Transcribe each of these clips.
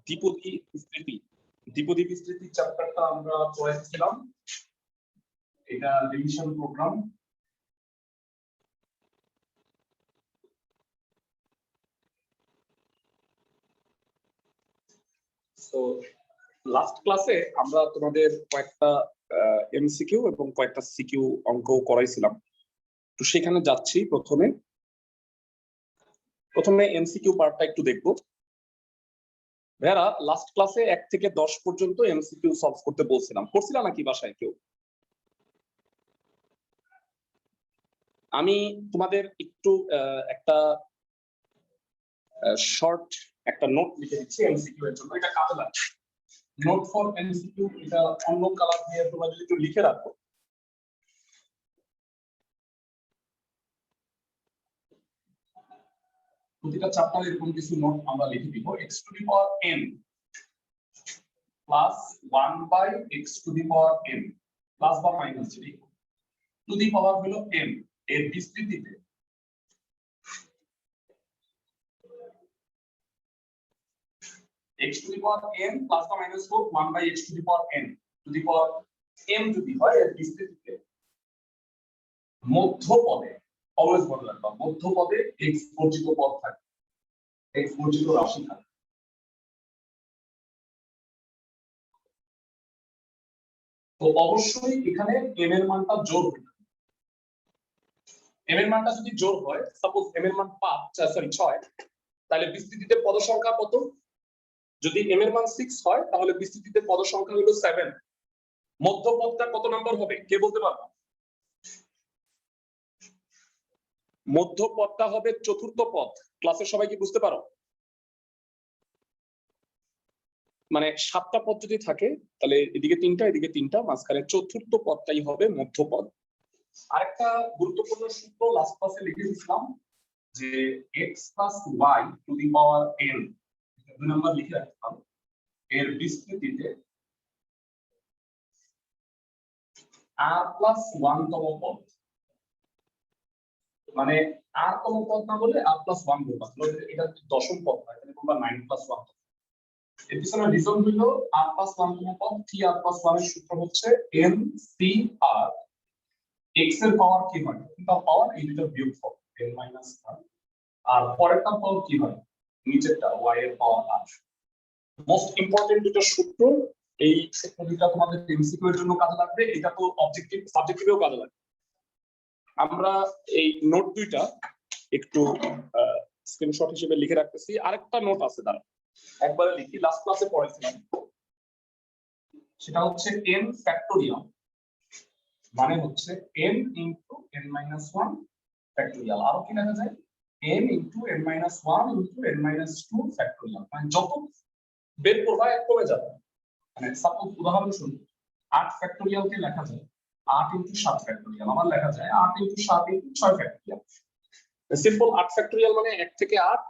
দ্বিপদী বিস্তৃতি। দ্বিপদী বিস্তৃতি চ্যাপ্টারটা আমরা পড়েছিলাম, এটা রিভিশন প্রোগ্রাম। তো লাস্ট ক্লাসে আমরা তোমাদের কয়েকটা এমসিকিউ এবং কয়েকটা সিকিউ অঙ্ক করাইছিলাম। তো সেখানে যাচ্ছি। প্রথমে এমসিকিউ পার্টটা একটু দেখবো। ভাইয়ারা, লাস্ট ক্লাসে 1 থেকে 10 পর্যন্ত এমসিকিউ সলভ করতে বলছিলাম, করছিলাম নাকি বাসায় কেউ? আমি তোমাদের একটু একটা শর্ট একটা নোট লিখে দিচ্ছি এমসিকিউ এর জন্য, এটা কাজে লাগবে। নোট ফর এমসিকিউ, এটা অন্য কালার দিয়ে তোমরা যদি একটু লিখে রাখো। প্রতিটা চ্যাপ্টারে এরকম কিছু নোট আমরা লিখে দিব। x to the power n plus 1 by x to the power n plus বা মাইনাস যেটি টু দি পাওয়ার হলো n এর বিস্তৃতিতে x to the power n plus বা মাইনাস হোক 1 by x to the power n to the power m যদি হয় এর বিস্তৃতিতে মধ্যপদে, অলওয়েজ মনে রাখবা, মধ্যপদে x বর্জিত পদ থাকে, x বর্জিত রাশি থাকে। তো অবশ্যই এখানে m এর মানটা জোড় হবে। m এর মানটা যদি জোড় হয়, সাপোজ m এর মান 6, তাহলে বিস্তৃতিতে পদ সংখ্যা কত? যদি m এর মান 6 হয় তাহলে বিস্তৃতিতে পদ সংখ্যা হলো 7। মধ্যপদটা কত নাম্বার হবে কে বলতে পারবে? মধ্যপদটা হবে চতুর্থ পদ। ক্লাসের সবাই কি বুঝতে পারো? মানে 7টা পদ যদি থাকে তাহলে এদিকে 3টা এদিকে 3টা, মাঝখানে চতুর্থ পদটাই হবে মধ্যপদ। আরেকটা গুরুত্বপূর্ণ সূত্র লাস্ট ক্লাসে লিখে দিয়েছিলাম যে x plus y to the power n, 2 number লিখে রাখতাম, এর বিস্তৃতিতে r প্লাস 1 তম পদ, মানে r তম পদ না বলে r প্লাস 1 বলবা, এটা দশম পদ হয়, তাহলে বলবা 9 প্লাস 1। এর পিছনে রিজন হলো r প্লাস 1 তম পদ, t r প্লাস 1 এর সূত্র হচ্ছে n c r, x এর পাওয়ার কি হয়? তার পাওয়ার এই দুটো বিয়োগফল n মাইনাস r, আর পরেরটা পাওয়ার কি হয়? নিচেরটা y এর পাওয়ার r। মোস্ট ইম্পর্টেন্ট দুটো সূত্র, এই সূত্র দুটো তোমাদের এমসিকিউ এর জন্য কাজে লাগবে, এটা তো অবজেক্টিভ সাবজেক্টিভেও কাজে লাগবে। আমরা এই নোট দুইটা একটু স্ক্রিনশট হিসেবে লিখে রাখতেছি। আরেকটা নোট আছে, দাঁড়া একবারে লিখি, লাস্ট ক্লাসে পড়েছিলাম, সেটা হচ্ছে n ফ্যাক্টোরিয়াল, মানে হচ্ছে n into n minus 1 factorial. আর কি লেখা যায়? n into n minus 1 into n minus 2 factorial. মানে যত বের করবা এক কমে যাবে। মানে সাপোজ উদাহরণ শুনুন, 8 ফ্যাক্টোরিয়াল কে লেখা যায় 8 ইনটু 7 ফ্যাক্টোরিয়াল, আবার লেখা যায় 8 into 7 into 6 factorial. Simple 8 factorial মানে 1 থেকে 8,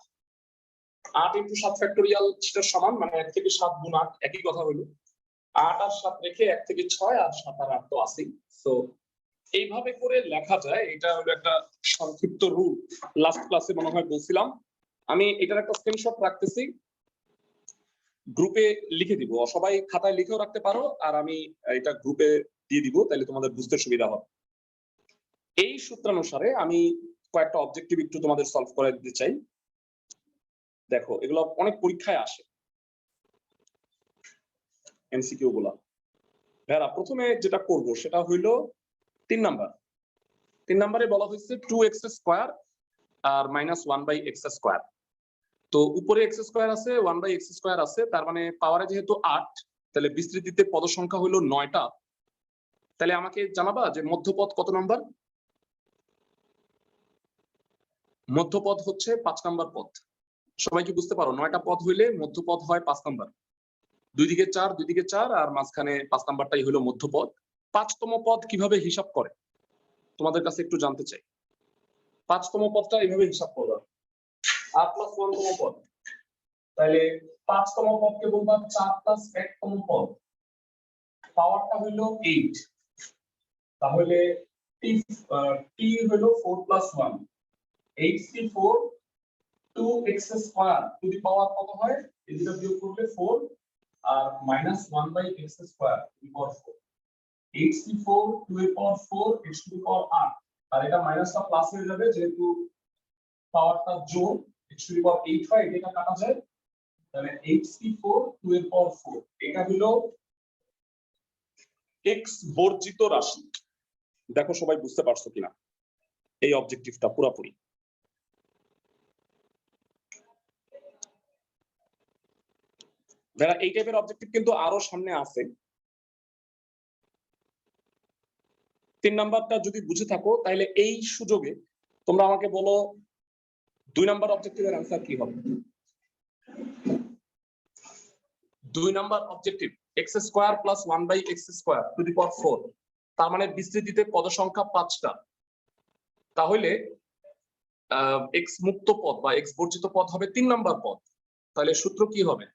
8 ইনটু 7 ফ্যাক্টোরিয়াল সেটা সমান, মানে 1 থেকে 7 গুণ 8 একই কথা হলো। 8 আর 7 রেখে 1 থেকে 6, আর 7 আর 8 তো আছেই। সো এইভাবে করে লেখা যায়। এটা হলো একটা সংক্ষিপ্ত রূল, লাস্ট ক্লাসে মনে হয় বলছিলাম। আমি এটার একটা স্ক্রিনশট রাখতেছি, গ্রুপে লিখে দিব, সবাই খাতায় লিখেও রাখতে পারো, আর আমি এটা গ্রুপে দিয়ে দিব, তাহলে তোমাদের বুঝতে সুবিধা হবে। এই সূত্রানুসারে আমি কয়েকটা অবজেক্টিভ একটু তোমাদের সলভ করে দিতে চাই। দেখো এগুলো অনেক পরীক্ষায় আসে, এমসিকিউ গুলা। ভাইরা, প্রথমে যেটা করব সেটা হইলো 3 নাম্বার। 3 নাম্বারে বলা হয়েছে 2x স্কয়ার আর মাইনাস 1 বাই x স্কয়ার। তো উপরে x স্কয়ার আছে, 1 বাই x স্কয়ার আছে, তার মানে পাওয়ারে যেহেতু 8, তাহলে বিস্তৃতিতে পদ সংখ্যা হলো 9টা। তাহলে আমাকে জানাবা যে মধ্যপদ কত নাম্বার? মধ্যপদ হচ্ছে 5 নাম্বার পদ। সবাই কি বুঝতে পারো? 9টা পদ হইলে মধ্যপদ হয় 5 নাম্বার। দুই দিকে 4 আর মাঝখানে 5 নাম্বারটাই হলো মধ্যপদ। 5তম পদ কিভাবে হিসাব করে তোমাদের কাছে একটু জানতে চাই। 5তম পদটা এইভাবে হিসাব করবা, r প্লাস 1তম পদ, তাহলে 5তম পদকে বলবা 4 প্লাস 1তম পদ, পাওয়ারটা হলো 8, তাহলে t হলো 4 plus 1, 8c4 2x square to the power কত হয়? এই দুটো বিয়োগ করলে 4 আর minus 1/x square to the power 4 8c4 to the power 4 x to the power 8 আর এটা মাইনাসটা প্লাস হয়ে যাবে যেহেতু পাওয়ারটা জোড় x টু দি পাওয়ার 8 হয় এটা কাটা যায় তাহলে 8c4 টু এর পাওয়ার 4 এটা হলো x বর্জিত রাশি। দেখো সবাই বুঝতে পারছো কিনা এই অবজেক্টিভটা পুরোপুরি। যারা এই টাইপের অবজেক্টিভ কিন্তু আরো সামনে আছে। 3 নাম্বারটা যদি বুঝে থাকো তাহলে এই সুযোগে তোমরা আমাকে বলো 2 নাম্বার অবজেক্টিভের आंसर কি হবে। 2 number objective x square plus 1/x square to the power 4 তার মানে বিস্তৃতিতে পদ সংখ্যা 5টা। তাহলে x মুক্ত পদ বা x বর্জিত পদ হবে 3 নাম্বার পদ। তাহলে সূত্র কি হবে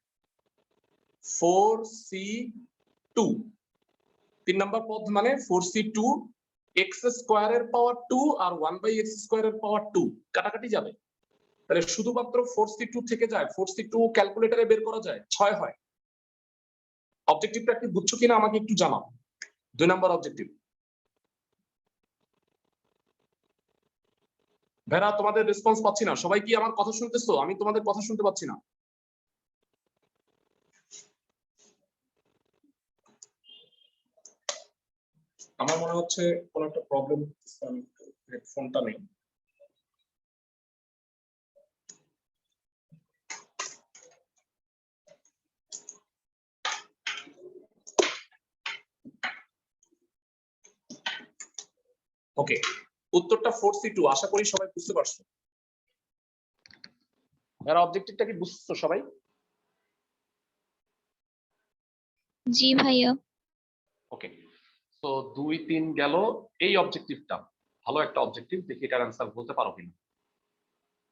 4c2 3 নাম্বার পদ মানে 4c2 x স্কয়ারের পাওয়ার 2 আর 1/x স্কয়ারের পাওয়ার 2 কাটাকাটি যাবে। তাহলে শুধুমাত্র 4c2 থেকে যায় 4c2 ক্যালকুলেটরে বের করা যায় 6 হয়। অবজেক্টিভটা কি বুঝছো কিনা আমাকে একটু জানাও। 2 নাম্বার অবজেক্টিভ। ভেরা তোমাদের রেসপন্স পাচ্ছি না। সবাই কি আমার কথা শুনতেছো? আমি তোমাদের কথা শুনতে পাচ্ছি না। আমার মনে হচ্ছে কোনো একটা প্রবলেম হেডফোনটা নেই। ওকে, উত্তরটা 4c2। আশা করি সবাই বুঝতে পারছো। এর অবজেক্টিভটা কি বুঝছো সবাই? জি ভাইয়া। ওকে, তো 2 3 গেল। এই অবজেক্টিভটা ভালো একটা অবজেক্টিভ, দেখি এটার आंसर বলতে পারো কিনা।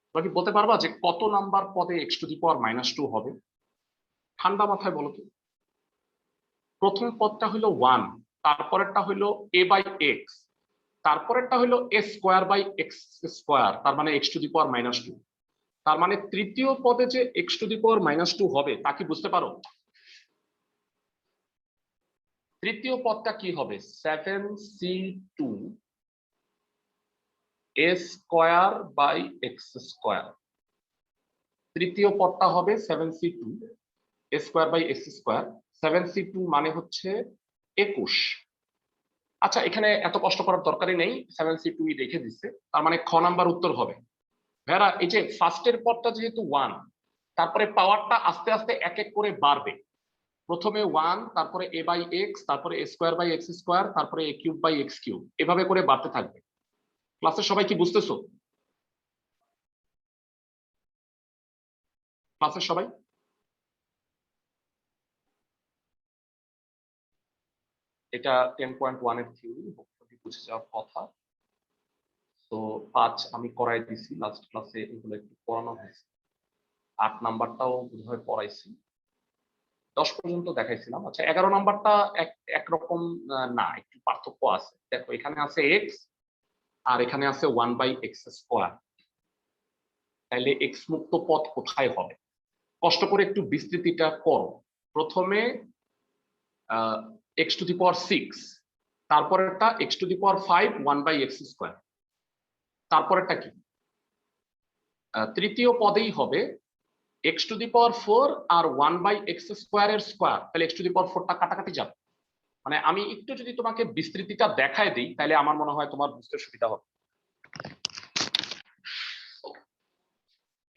তোমরা কি বলতে পারবা যে কত নাম্বার পদে x টু দি পাওয়ার -2 হবে? ঠান্ডা মাথায় বলো তো। প্রথম পদটা হলো 1, তারপরেরটা হলো a/x, তারপরেরটা হলো a square by x square, তার মানে x টু দি পাওয়ার -2। তার মানে তৃতীয় পদে যে x টু দি পাওয়ার -2 হবে তা কি বুঝতে পারো? তৃতীয় পদটা কি হবে 7c2 a square by x square. তৃতীয় পদটা হবে 7c2 a square by x square. 7c2 মানে হচ্ছে 21। আচ্ছা, এখানে এত কষ্ট করার দরকারই নেই, 7c2 রেখে দিচ্ছে। তার মানে খ নাম্বার উত্তর হবে। ভেরা এই যে ফার্স্টের পদটা যেহেতু 1, তারপরে পাওয়ারটা আস্তে আস্তে এক এক করে বাড়বে। প্রথমে 1, তারপরে a/x, তারপরে a square by x square, তারপরে a cube by x cube, এভাবে করে বাড়তে থাকবে। ক্লাসে সবাই কি বুঝতেছো? ক্লাসের সবাই? এটা 10.1 এর থিওরি, হোপফুলি বুঝে যাওয়ার কথা। তো 5 আমি করাই দিছি লাস্ট ক্লাসে, এগুলো একটু পড়ানো হয়েছে। 8 নাম্বারটাও বোধহয় পড়াইছি, 10 পর্যন্ত দেখাইছিলাম। আচ্ছা, 11 নাম্বারটা একরকম না, একটু পার্থক্য আছে। দেখো এখানে আছে x আর এখানে আছে 1/x স্কয়ার। তাহলে x মুক্ত পদ কোথায় হবে? কষ্ট করে একটু বিস্তৃতিটা করো। প্রথমে x টু দি পাওয়ার 6, তারপরেরটা x to the power 5 1/x square, তারপরেরটা কি? তৃতীয় পদেই হবে x টু দি পাওয়ার 4 আর 1/x স্কয়ার এর স্কয়ার। তাহলে x টু দি পাওয়ার 4টা কাটাকাটি যাবে। মানে আমি একটু যদি তোমাকে বিস্তৃতিটা দেখায় দিই তাহলে আমার মনে হয় তোমার বুঝতে সুবিধা হবে।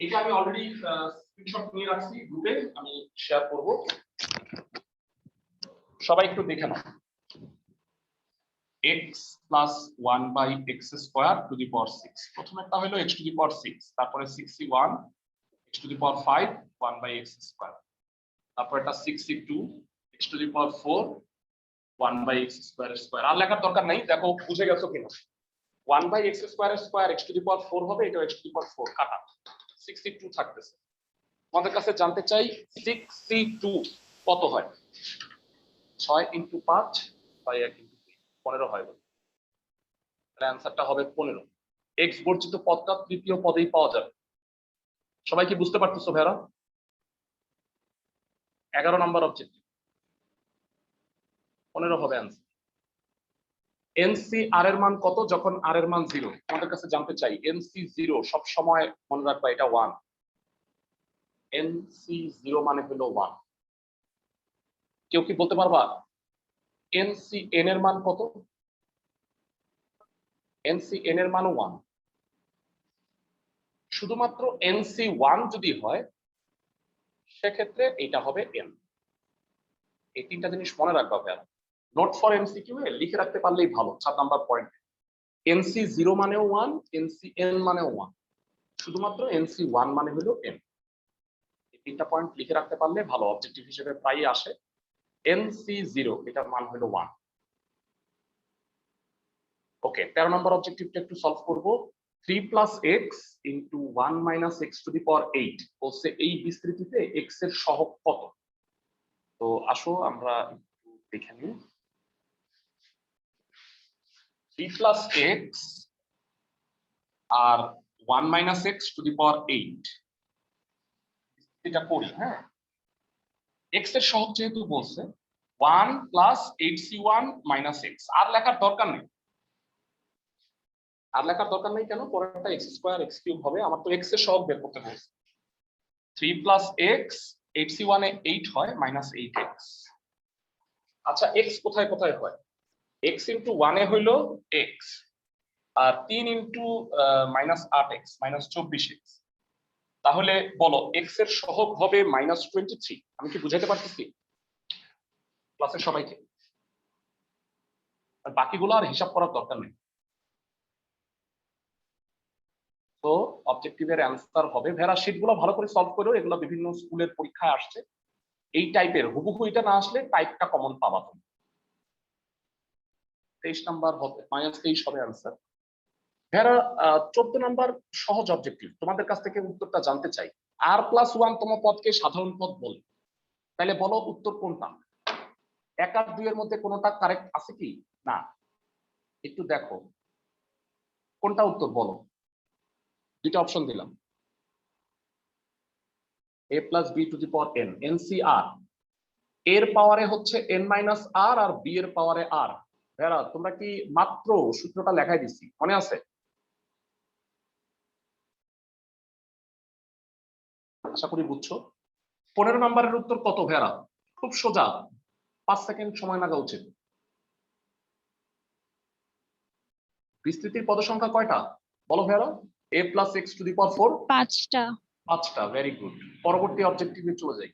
এটা আমি অলরেডি স্ক্রিনশট নিয়ে রাখছি গ্রুপে, আমি শেয়ার করব, সবাই একটু দেখে নাও। x plus 1/x square to the power 6, প্রথমেরটা হলো x টু দি পাওয়ার 6, তারপরে 6c1 x to the power 5 1/x square, তারপর এটা 6c2 x to the power 4 1/x square square. আর লেখার দরকার নাই, দেখো বুঝে গেছো কিনা। 1/x square square x to the power 4 হবে, এটা x টু দি পাওয়ার 4 কাটা 6c2 থাকতেছে। আমাদের কাছে জানতে চাই 6c2 কত হয়? 6 × 5 বাই 1 × 3 15 হয়। তাহলে অ্যানসারটা হবে 15। x বর্জিত পদটা তৃতীয় পদেই পাওয়া যাবে। সবাই কি বুঝতে পারতেছো ভেরা? 11 নম্বর অবজেক্টিভ 15 হবে आंसर এনসি আর এর মান কত যখন আর এর মান 0 তোমাদের কাছে জানতে চাই এনসি 0 সব সময় মনে রাখবা এটা 1 এনসি 0 মানে হলো 1 কেউ কি বলতে পারবা এনসি এন এর মান কত এনসি এন এর মান 1 শুধুমাত্র এনসি 1 যদি হয় সেক্ষেত্রে এটা হবে এন এই তিনটা জিনিস মনে রাখবা ভাইয়া নোট ফর এমসিকিউ এ লিখে রাখতে পারলেই ভালো 4 নাম্বার পয়েন্ট এনসি 0 মানেও 1 এনসি এন মানেও 1 শুধুমাত্র এনসি 1 মানে হলো এন এই তিনটা পয়েন্ট লিখে রাখতে পারলে ভালো অবজেক্টিভ হিসেবে প্রায়ই আসে এনসি 0 এটার মান হলো 1 ওকে 13 নম্বর অবজেক্টিভটা একটু সলভ করব 3 plus x into 1 minus x to the power 8 বলছে এই বিস্তৃতিতে x এর সহগ কত তো আসো আমরা একটু দেখে নিই 3 plus x R 1 minus x to the power 8 এটা করি হ্যাঁ x এর সহগ যেহেতু বলছে 1 plus 8c1 minus x আর লেখার দরকার নেই আর লেখার দরকার নেই কেন পরেরটা x স্কয়ার x কিউব হবে আমার তো x এর সহগ বের করতে বলছে 3 plus x 8c1 এ 8 হয় minus 8x আচ্ছা x কোথায় কোথায় হয় x into 1 এ হইলো x আর 3 into minus 8x minus 24x তাহলে বলো x এর সহগ হবে minus 23 আমি কি বুঝাইতে পারতেছি ক্লাসের সবাইকে আর বাকিগুলো আর হিসাব করার দরকার নেই তো অবজেক্টিভের অ্যান্সার হবে ভেরা শীটগুলো ভালো করে সলভ করো এগুলো বিভিন্ন স্কুলের পরীক্ষায় আসছে এই টাইপের হুবহু এটা না আসলে টাইপটা কমন পাবা তুমি 23 নাম্বার হবে -23 হবে অ্যান্সার ভেরা 14 নাম্বার সহজ অবজেক্টিভ তোমাদের কাছ থেকে উত্তরটা জানতে চাই r+1 তম পদকে সাধারণ পদ বলে তাহলে বলো উত্তর কোনটা 1 আর 2 এর মধ্যে কোনটা কারেক্ট আছে কি না একটু দেখো কোনটা উত্তর বলো দুটো অপশন দিলাম a plus b to the power n ncr এর পাওয়ারে হচ্ছে n minus r আর b এর পাওয়ারে r ভেরা তোমরা কি মাত্র সূত্রটা লেখাই দিছি মনে আছে আশা করি বুঝছো 15 নম্বরের উত্তর কত ভেরা খুব সোজা 5 সেকেন্ড সময় লাগা উচিত বিস্তৃতির পদ সংখ্যা কয়টা বলো ভেরা a plus x to the power 4 5টা ভেরি গুড পরবর্তী অবজেক্টিভে চলে যাই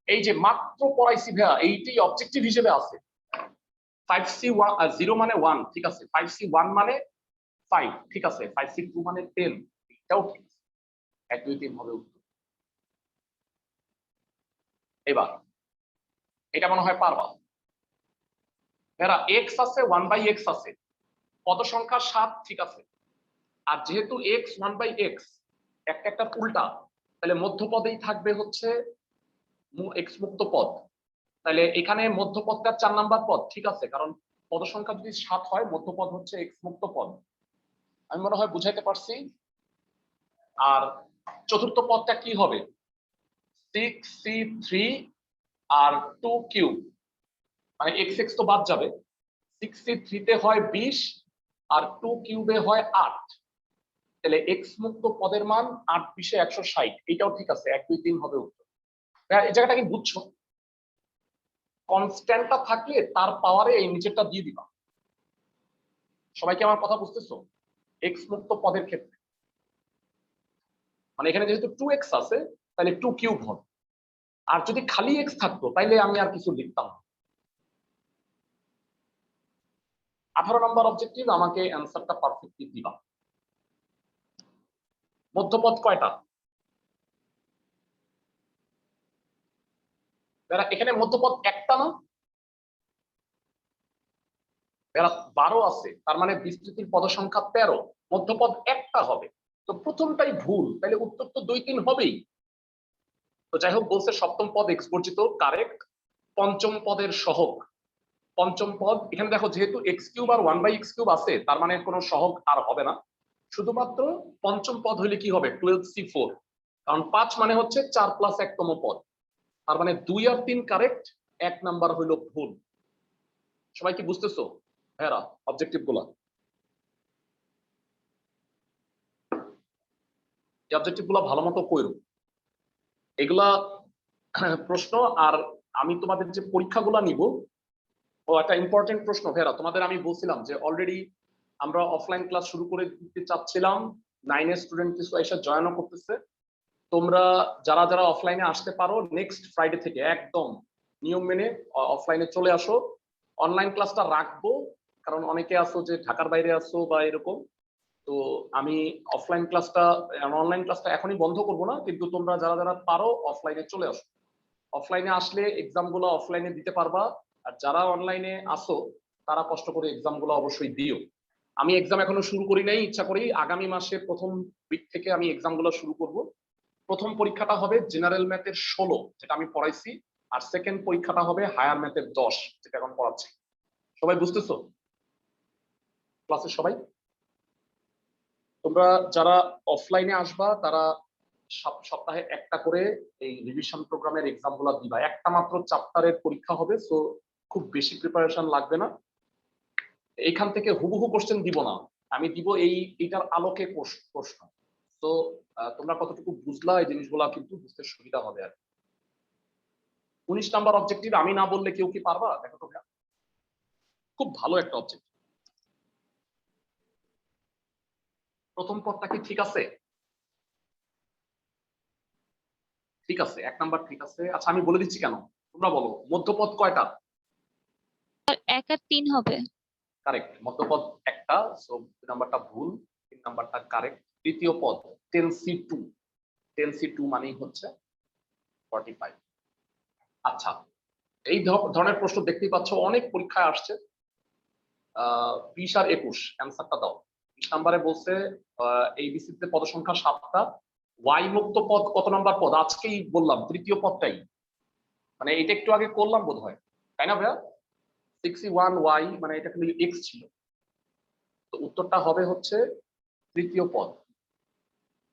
এই যে মাত্র পড়াইছি ভাইয়া এইটাই অবজেক্টিভ হিসেবে আছে 5c1 0 মানে 1 ঠিক আছে 5c1 মানে 5 ঠিক আছে 5c2 মানে 10 এটাও ঠিক আছে 1 2 3 হবে উত্তর এবার এটা মনে হয় পারবা ভাইয়া x আছে 1/x আছে পদ সংখ্যা 7 ঠিক আছে আর যেহেতু x 1/x একটা একটা উল্টা তাহলে মধ্যপদেই থাকবে হচ্ছে x মুক্ত পদ তাহলে এখানে মধ্যপদটা 4 নাম্বার পদ ঠিক আছে কারণ পদ সংখ্যা যদি 7 হয় মধ্যপদ হচ্ছে x মুক্ত পদ আমি মনে হয় বুঝাইতে পারছি আর চতুর্থ পদটা কি হবে 6c3 আর 2 কিউব মানে x তো বাদ যাবে 6c3 তে হয় 20 আর 2 কিউবে হয় 8 তাহলে x মুক্ত পদের মান 8 20 160 এটাও ঠিক আছে 1 2 3 হবে উত্তর এই জায়গাটা কি বুঝছো কনস্ট্যান্টটা থাকলে তার পাওয়ারে এই নিচেরটা দিয়ে দিবা সবাই কি আমার কথা বুঝতেছো x মুক্ত পদের ক্ষেত্রে মানে এখানে যেহেতু 2x আছে তাহলে 2 কিউব হবে আর যদি খালি x থাকতো তাইলে আমি আর কিছু লিখতাম না 18 নম্বর অবজেক্টিভ আমাকে অ্যানসারটা পারফেক্টলি দিবা মধ্যপদ কয়টা এখানে মধ্যপদ একটা না 12 আছে তার মানে বিস্তৃতির পদ সংখ্যা 13 মধ্যপদ একটা হবে তো প্রথমটাই ভুল তাহলে উত্তর তো 2 3 হবেই তো যাই হোক বলছে সপ্তম পদ x বর্জিত কারেক্ট পঞ্চম পদের সহগ পঞ্চম পদ এখানে দেখো যেহেতু x³ আর 1/x³ আছে তার মানে কোনো সহগ আর হবে না শুধুমাত্র পঞ্চম পদ হলে কি হবে 12c4 কারণ 5 মানে হচ্ছে 4 + 1 তম পদ তার মানে 2 আর 3 কারেক্ট, 1 নাম্বার হইল ভুল। সবাই কি বুঝতেছো ভাইরা অবজেক্টিভ গুলা? এই অবজেক্টিভ গুলা ভালো মতো কইরো। এগুলা প্রশ্ন। আর আমি তোমাদের যে পরীক্ষাগুলা নিব, ও একটা ইম্পর্টেন্ট প্রশ্ন ভাইরা, তোমাদের আমি বলছিলাম যে অলরেডি আমরা অফলাইন ক্লাস শুরু করে দিতে চাচ্ছিলাম, 9 এর স্টুডেন্ট কিছু এসে জয়েনও করতেছে। তোমরা যারা যারা অফলাইনে আসতে পারো নেক্সট ফ্রাইডে থেকে একদম নিয়ম মেনে অফলাইনে চলে আসো। অনলাইন ক্লাসটা রাখবো কারণ অনেকে আসো যে ঢাকার বাইরে আসো বা এরকম, তো আমি অফলাইন ক্লাসটা অনলাইন ক্লাসটা এখনই বন্ধ করব না, কিন্তু তোমরা যারা যারা পারো অফলাইনে চলে আসো। অফলাইনে আসলে এক্সাম গুলো অফলাইনে দিতে পারবা, আর যারা অনলাইনে আসো তারা কষ্ট করে এক্সাম গুলো অবশ্যই দিও। আমি এক্সাম এখনো শুরু করি নাই, ইচ্ছা করি আগামী মাসে প্রথম উইক থেকে আমি এক্সাম গুলো শুরু করব। প্রথম পরীক্ষাটা হবে জেনারেল ম্যাথের 16 যেটা আমি পড়াইছি, আর সেকেন্ড পরীক্ষাটা হবে হায়ার ম্যাথের 10 যেটা এখন পড়াচ্ছি। সবাই বুঝতেছো ক্লাসে? সবাই তোমরা যারা অফলাইনে আসবা তারা সপ্তাহে একটা করে এই রিভিশন প্রোগ্রামের এক্সাম গুলো দিবা। একটা মাত্র চ্যাপ্টারের পরীক্ষা হবে, সো খুব বেশি প্রিপারেশন লাগবে না। এইখান থেকে হুবহু কোশ্চেন দিব না, আমি দিব এইটার আলোকে প্রশ্ন। তো তোমরা কতটুকু বুঝলা এই জিনিসগুলা কিন্তু বুঝতে সুবিধা হবে। আর 19 নাম্বার অবজেক্টিভ আমি না বললে কেউ কি পারবা? দেখো তো, খুব ভালো একটা অবজেক্টিভ। প্রথম পদটা কি ঠিক আছে? ঠিক আছে, 1 নাম্বার ঠিক আছে। আচ্ছা আমি বলে দিচ্ছি কেন, তোমরা বলো মধ্যপদ কয়টা? 1 আর 3 হবে। কারেক্ট, মধ্যপদ একটা, সো 2 নাম্বারটা ভুল, 3 নাম্বারটা কারেক্ট। তৃতীয় পদ 10c2, 10c2 মানেই হচ্ছে 45। আচ্ছা, এই ধরনের প্রশ্ন দেখতেই পাচ্ছ অনেক পরীক্ষায় আসছে। 20 আর 21 অ্যান্সারটা দাও। 20 নাম্বারে বলছে ABC তে পদ সংখ্যা 7টা, ওয়াই মুক্ত পদ কত নাম্বার পদ? আজকেই বললাম তৃতীয় পদটাই, মানে এটা একটু আগে করলাম বোধ হয়, তাই না ভাইয়া? 61y মানে এটা কিন্তু x ছিল, তো উত্তরটা হবে হচ্ছে তৃতীয় পদ।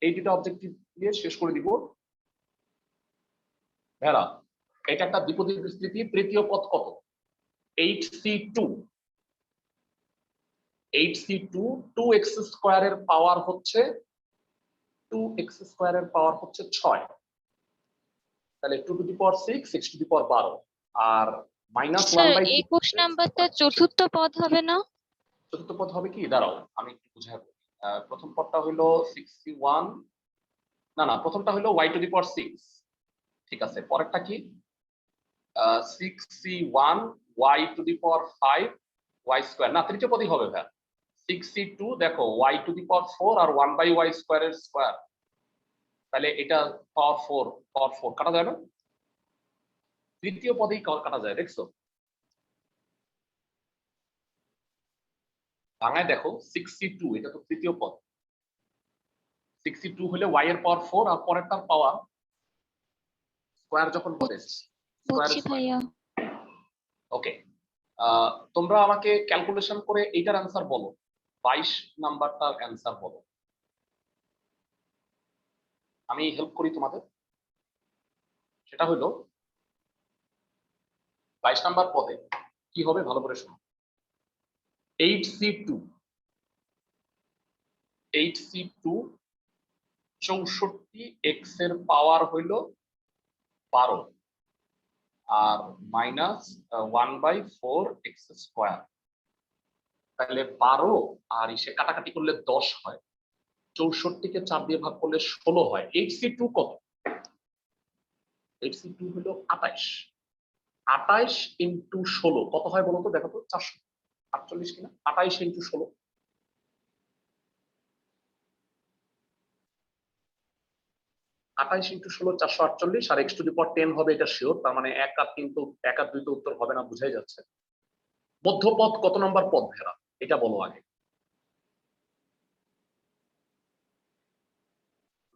এই দুটো অবজেক্টিভ দিয়ে শেষ করে দিব ভাইয়া। এটা একটা দ্বিপদী বিস্তৃতি, তৃতীয় পদ কত? 8c2, 8c2, 2x স্কয়ারের পাওয়ার হচ্ছে 2x স্কয়ারের পাওয়ার হচ্ছে 6, তাহলে 2 to the power 6, 6 to the power 12, আর মাইনাস 1/2। 21 নাম্বারটা চতুর্থ পদ হবে না? চতুর্থ পদ হবে কি? দাঁড়াও আমি একটু বুঝাবো। প্রথম পদটা হলো 61, না প্রথমটা হলো y টু দি পাওয়ার 6, ঠিক আছে। পরেরটা কি? 61 y to the power 5 y square, না তৃতীয় পদই হবে ভাই। 62 দেখো y টু দি পাওয়ার 4 আর 1/y স্কয়ারের স্কয়ার, তাহলে এটা পাওয়ার 4 কাটা যায় না? তৃতীয় পদেই কাটা যায়, দেখছো? বাংলায় দেখো 62, এটা তো তৃতীয় পদ। 62 হলে y এর পাওয়ার 4 আর পরেরটার পাওয়ার স্কয়ার যখন হবে বুঝছি ভাইয়া। ওকে, তোমরা আমাকে ক্যালকুলেশন করে এইটার অ্যান্সার বলো, 22 নাম্বারটার অ্যান্সার বলো, আমি হেল্প করি তোমাদের। সেটা হলো 22 নাম্বার পদে কি হবে ভালো করে শোনো। 8c2, 64x এর পাওয়ার হইল 12 আর মাইনাস 1/4x স্কয়ার, তাহলে 12 আর ইসে কাটাকাটি করলে 10 হয়, 64 কে 4 দিয়ে ভাগ করলে 16 হয়। 8c2 কত? 8c2 হলো 28, 28 ইন্টু 16 কত হয় বলতো? দেখো তো, 448 কিনা? 28 ইন্টু 16, 28 ইন্টু 16 448, আর x টু দি পাওয়ার 10 হবে, এটা শিওর। তার মানে 1 আর 3 তো 1 আর 2 তো উত্তর হবে না, বুঝাই যাচ্ছে। মধ্যপদ কত নাম্বার পদ ভেরা এটা বলো আগে।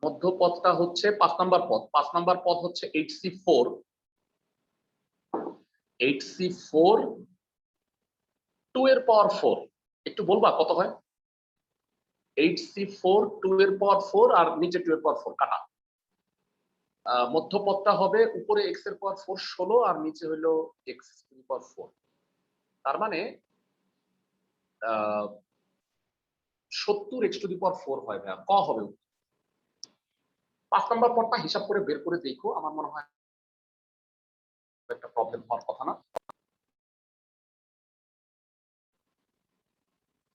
মধ্যপদটা হচ্ছে 5 নাম্বার পদ। 5 নাম্বার পদ হচ্ছে 8c4, 8c4 2 এর পাওয়ার 4, একটু বলবা কত হয়? 8c4 2 এর পাওয়ার 4 আর নিচে 2 এর পাওয়ার 4 কাটা, মধ্যপদটা হবে উপরে x এর পাওয়ার 4 16 আর নিচে হলো x টু দি পাওয়ার 4। তার মানে 70 x টু দি পাওয়ার 4 হয় ভাইয়া, ক হবে। 5 নম্বর পদটা হিসাব করে বের করে দেখো, আমার মনে হয় একটা প্রবলেম হওয়ার কথা না।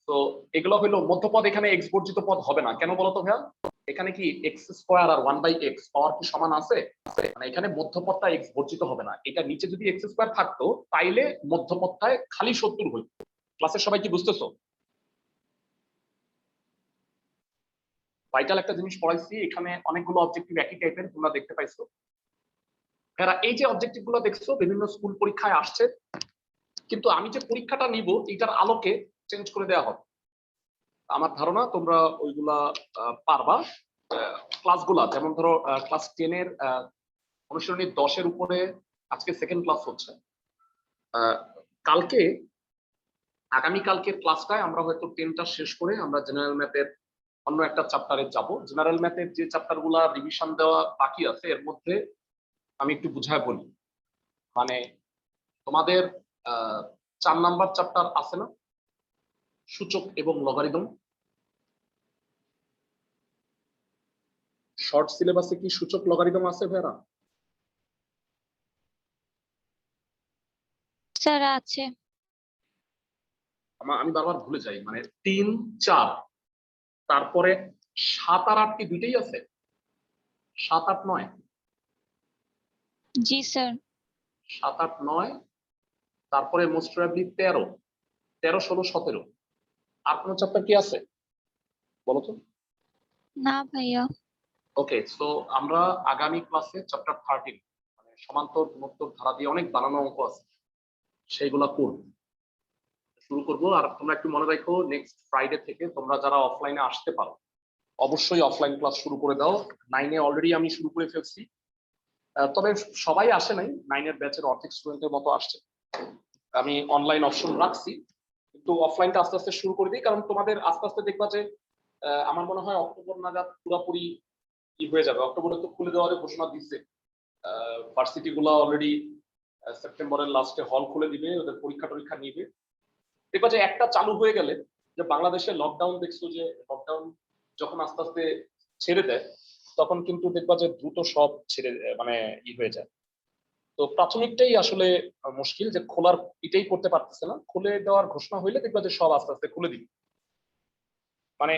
তো এগুলো হলো মধ্যপদ, এখানে x বর্জিত পদ হবে না, কেন বলতো ভাইয়া? এখানে কি x স্কয়ার আর 1/x পাওয়ার কি সমান আছে? মানে এখানে মধ্যপদটা x বর্জিত হবে না। এটা নিচে যদি x স্কয়ার থাকতো তাইলে মধ্যপদটায় খালি 70 হইতো। ক্লাসের সবাই কি বুঝতেছো? ভাইটাল একটা জিনিস পড়াইছি, এখানে অনেকগুলো অবজেক্টিভ একই টাইপের তোমরা দেখতে পাইছো। এরা এই যে অবজেক্টিভ গুলো দেখছো বিভিন্ন স্কুল পরীক্ষায় আসছে, কিন্তু আমি যে পরীক্ষাটা নিব এটার আলোকে চেঞ্জ করে দেওয়া হবে। আমার ধারণা তোমরা ওইগুলা পারবা। ক্লাসগুলা যেমন ধরো ক্লাস 10 এর অনুশীলনী 10 এর উপরে আজকে সেকেন্ড ক্লাস হচ্ছে। কালকে আগামী কালকের ক্লাসটায় আমরা হয়তো 10টা শেষ করে আমরা জেনারেল ম্যাথের অন্য একটা চ্যাপ্টারে যাব। জেনারেল ম্যাথের যে চ্যাপ্টারগুলা রিভিশন দেওয়া বাকি আছে এর মধ্যে আমি একটু বুঝায় বলি। মানে তোমাদের 4 নাম্বার চ্যাপ্টার আছে না, সূচক এবং লগারিদম? শর্ট সিলেবাসে কি সূচক লগারিদম আছে ভাইরা? স্যার আছে। আমি বারবার ভুলে যাই, মানে 3 4 তারপরে 7 আর 8 কি দুইটাই আছে? 7 8 9? জি স্যার। 7 8 9, তারপরে মোস্ট প্রবাবলি 13 13 16 17। আর কোন চ্যাপ্টার কি আছে বলো তো? না ভাইয়া। ওকে, সো আমরা আগামী ক্লাসে চ্যাপ্টার 13 মানে সমান্তর গুণোত্তর ধারা দিয়ে অনেক বানানো অঙ্ক আছে, সেইগুলা শুরু করব। আর তোমরা একটু মনে রাখো নেক্সট ফ্রাইডে থেকে তোমরা যারা অফলাইনে আসতে পারো অবশ্যই অফলাইন ক্লাস শুরু করে দাও। 9 এ অলরেডি আমি শুরু করে ফেলছি, তবে সবাই আসে নাই, 9 এর ব্যাচের অর্ধেক স্টুডেন্টের মতো আসছে। আমি অনলাইন অপশন রাখছি, কিন্তু অফলাইনটা আস্তে আস্তে শুরু করে দিই, কারণ তোমাদের আস্তে আস্তে দেখবা যে আমার মনে হয় অক্টোবর নাগাদ পুরোপুরি কি হয়ে যাবে। অক্টোবরে তো খুলে দেওয়ার ঘোষণা দিচ্ছে, ভার্সিটি গুলো অলরেডি সেপ্টেম্বরের লাস্টে হল খুলে দিবে, ওদের পরীক্ষা নিবে। দেখবা যে একটা চালু হয়ে গেলে, যে বাংলাদেশের লকডাউন দেখছো যে লকডাউন যখন আস্তে আস্তে ছেড়ে দেয় তখন কিন্তু দেখবা যে দ্রুত সব ছেড়ে মানে হয়ে যায়। তো প্রাথমিকটাই আসলে মুশকিল, যে খোলার এটাই করতে পারতেছে না। খুলে দেওয়ার ঘোষণা হইলে দেখবা যে সব আস্তে আস্তে খুলে দিবে। মানে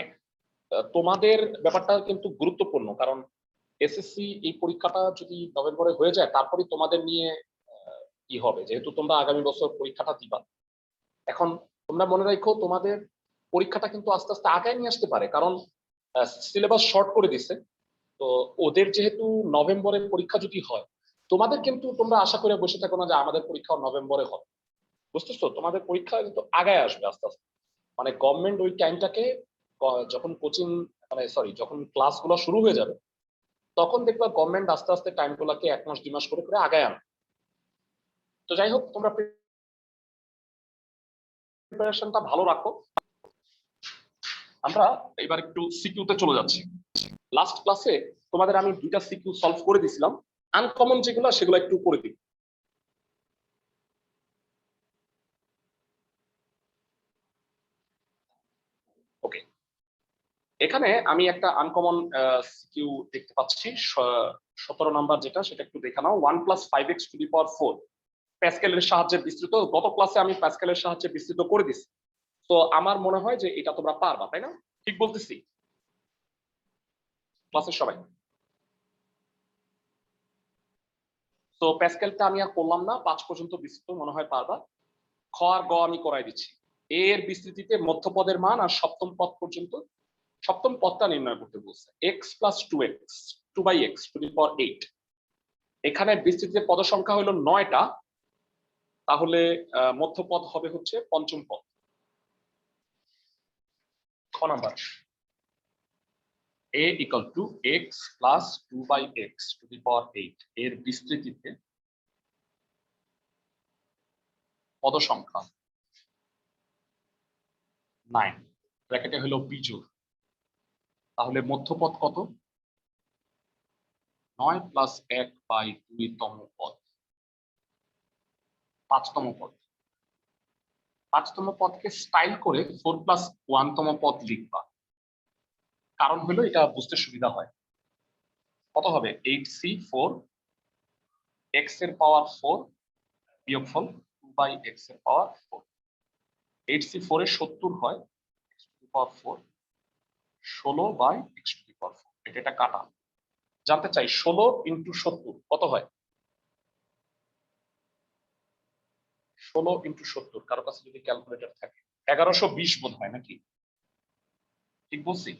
তোমাদের ব্যাপারটা কিন্তু গুরুত্বপূর্ণ, কারণ এসএসসি এই পরীক্ষাটা যদি নভেম্বরে হয়ে যায় তারপরে তোমাদের নিয়ে কি হবে, যেহেতু তোমরা আগামী বছর পরীক্ষাটা দিবা। এখন তোমরা মনে রাখো তোমাদের পরীক্ষাটা কিন্তু আস্তে আস্তে আগায় নিয়ে আসতে পারে, কারণ সিলেবাস শর্ট করে দিছে। তো ওদের যেহেতু নভেম্বরের পরীক্ষা যদি হয়, তোমাদের কিন্তু তোমরা আশা করে বসে থাকো না যে আমাদের পরীক্ষা নভেম্বরে হবে। বুঝতেছো? তোমাদের পরীক্ষা কিন্তু আগায় আসবে আস্তে আস্তে। মানে গভর্নমেন্ট ওই টাইমটাকে যখন কোচিং মানে সরি যখন ক্লাসগুলো শুরু হয়ে যাবে তখন দেখবা গভর্নমেন্ট আস্তে আস্তে টাইমগুলোকে 1 মাস 2 মাস করে করে আগায় আনবে। তো যাই হোক, তোমরা প্রিপারেশনটা ভালো রাখো। আমরা এবার একটু সিকিউতে চলে যাচ্ছি। লাস্ট ক্লাসে তোমাদের আমি 2টা সিকিউ সলভ করে দিয়েছিলাম, আনকমন যেগুলো সেগুলো একটু করে দিই। ওকে, এখানে আমি একটা আনকমন সিকিউ দেখতে পাচ্ছি 17 নাম্বার যেটা, সেটা একটু দেখে নাও। 1 + 5x টু দি পাওয়ার 4 প্যাসকেলের সাহায্যে বিস্তৃত। গত ক্লাসে আমি প্যাসকেলের সাহায্যে বিস্তৃত করে দিছি। তো আমার মনে হয় যে এটা তোমরা পারবা, তাই না? ঠিক বলতেছি ক্লাসের সবাই? তো প্যাসকেলটা আমি আর করলাম না, 5 পর্যন্ত বিস্তৃত মনে হয় পারবা। খ আর গ আমি করাই দিচ্ছি। এর বিস্তৃতিতে মধ্যপদের মান আর সপ্তম পদ পর্যন্ত, সপ্তম পদটা নির্ণয় করতে বলছে। x + 2x 2/x to the power 8। এখানে বিস্তৃতিতে পদ সংখ্যা হলো 9টা, তাহলে মধ্যপদ হবে হচ্ছে পঞ্চম পদ। খ number, a = x + 2/x to the power 8 এর বিস্তৃতিতে পদ সংখ্যা 9, ব্র্যাকেটে হলো বিজোড়। তাহলে মধ্যপদ কত? 9 প্লাস 1/2তম পদ, 5তম পদ। 5তম পদকে স্টাইল করে 4 প্লাস 1তম পদ লিখবা, কারণ হলো এটা বুঝতে সুবিধা হয়। কত হবে? 8c4 x এর পাওয়ার 4 বিয়োগফল 2/x এর পাওয়ার 4। 8c4 এর 70 হয় x to the power 4, 16/x to the power 4। এটা কাটা। জানতে চাই 16 ইন্টু 70 কত হয়? 16 ইন্টু 70 কারো কাছে যদি ক্যালকুলেটর থাকে 1120 বোধ হয় নাকি? ঠিক বলছি?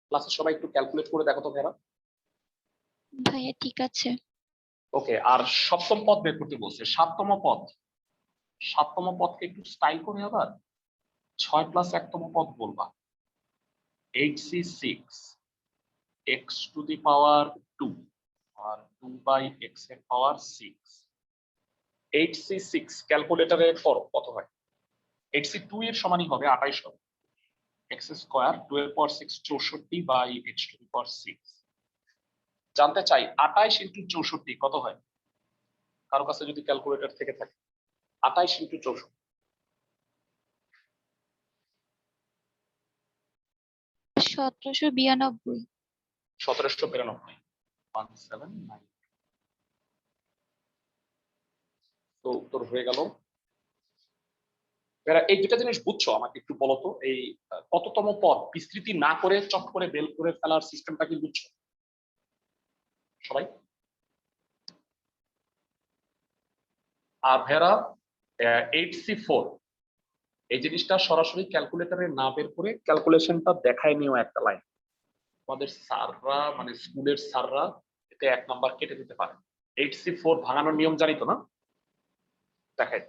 ক্লাসে সবাই একটু ক্যালকুলেট করে দেখো তো ভেরা। ভাইয়া ঠিক আছে। ওকে, আর সপ্তম পদ বের করতে বলছে। 7তম পদ, 7তম পদকে একটু স্টাইল করে আবার 6 প্লাস 1তম পদ বলবা। 8c6 x to the power 2 R 2/x এর পাওয়ার 6। 8c6 ক্যালকুলেটরে করো কত হয়? 8c2 এর সমানই হবে 28 হবে। x স্কয়ার 2 এর পাওয়ার 6 64/x টু দি পাওয়ার 6। জানতে চাই 28 ইন্টু 64 কত হয়? কারো কাছে যদি ক্যালকুলেটর থেকে থাকে 28 ইন্টু 64 1792। 1792 179। তো উত্তর হয়ে গেল। এরা এই দুটা জিনিস বুঝছো? আমাকে একটু বলো তো, এই কততম পদ বিস্তৃতি না করে চট করে বের করে ফেলার সিস্টেমটা কি বুঝছো সবাই? আর ভেরা 8c4 এই জিনিসটা সরাসরি ক্যালকুলেটরে না বের করে ক্যালকুলেশনটা দেখায় নিও একটা লাইন। আমাদের স্যাররা মানে স্কুলের স্যাররা এতে 1 নাম্বার কেটে দিতে পারে। 8c4 ভাঙানোর নিয়ম জানি তো না? দেখাই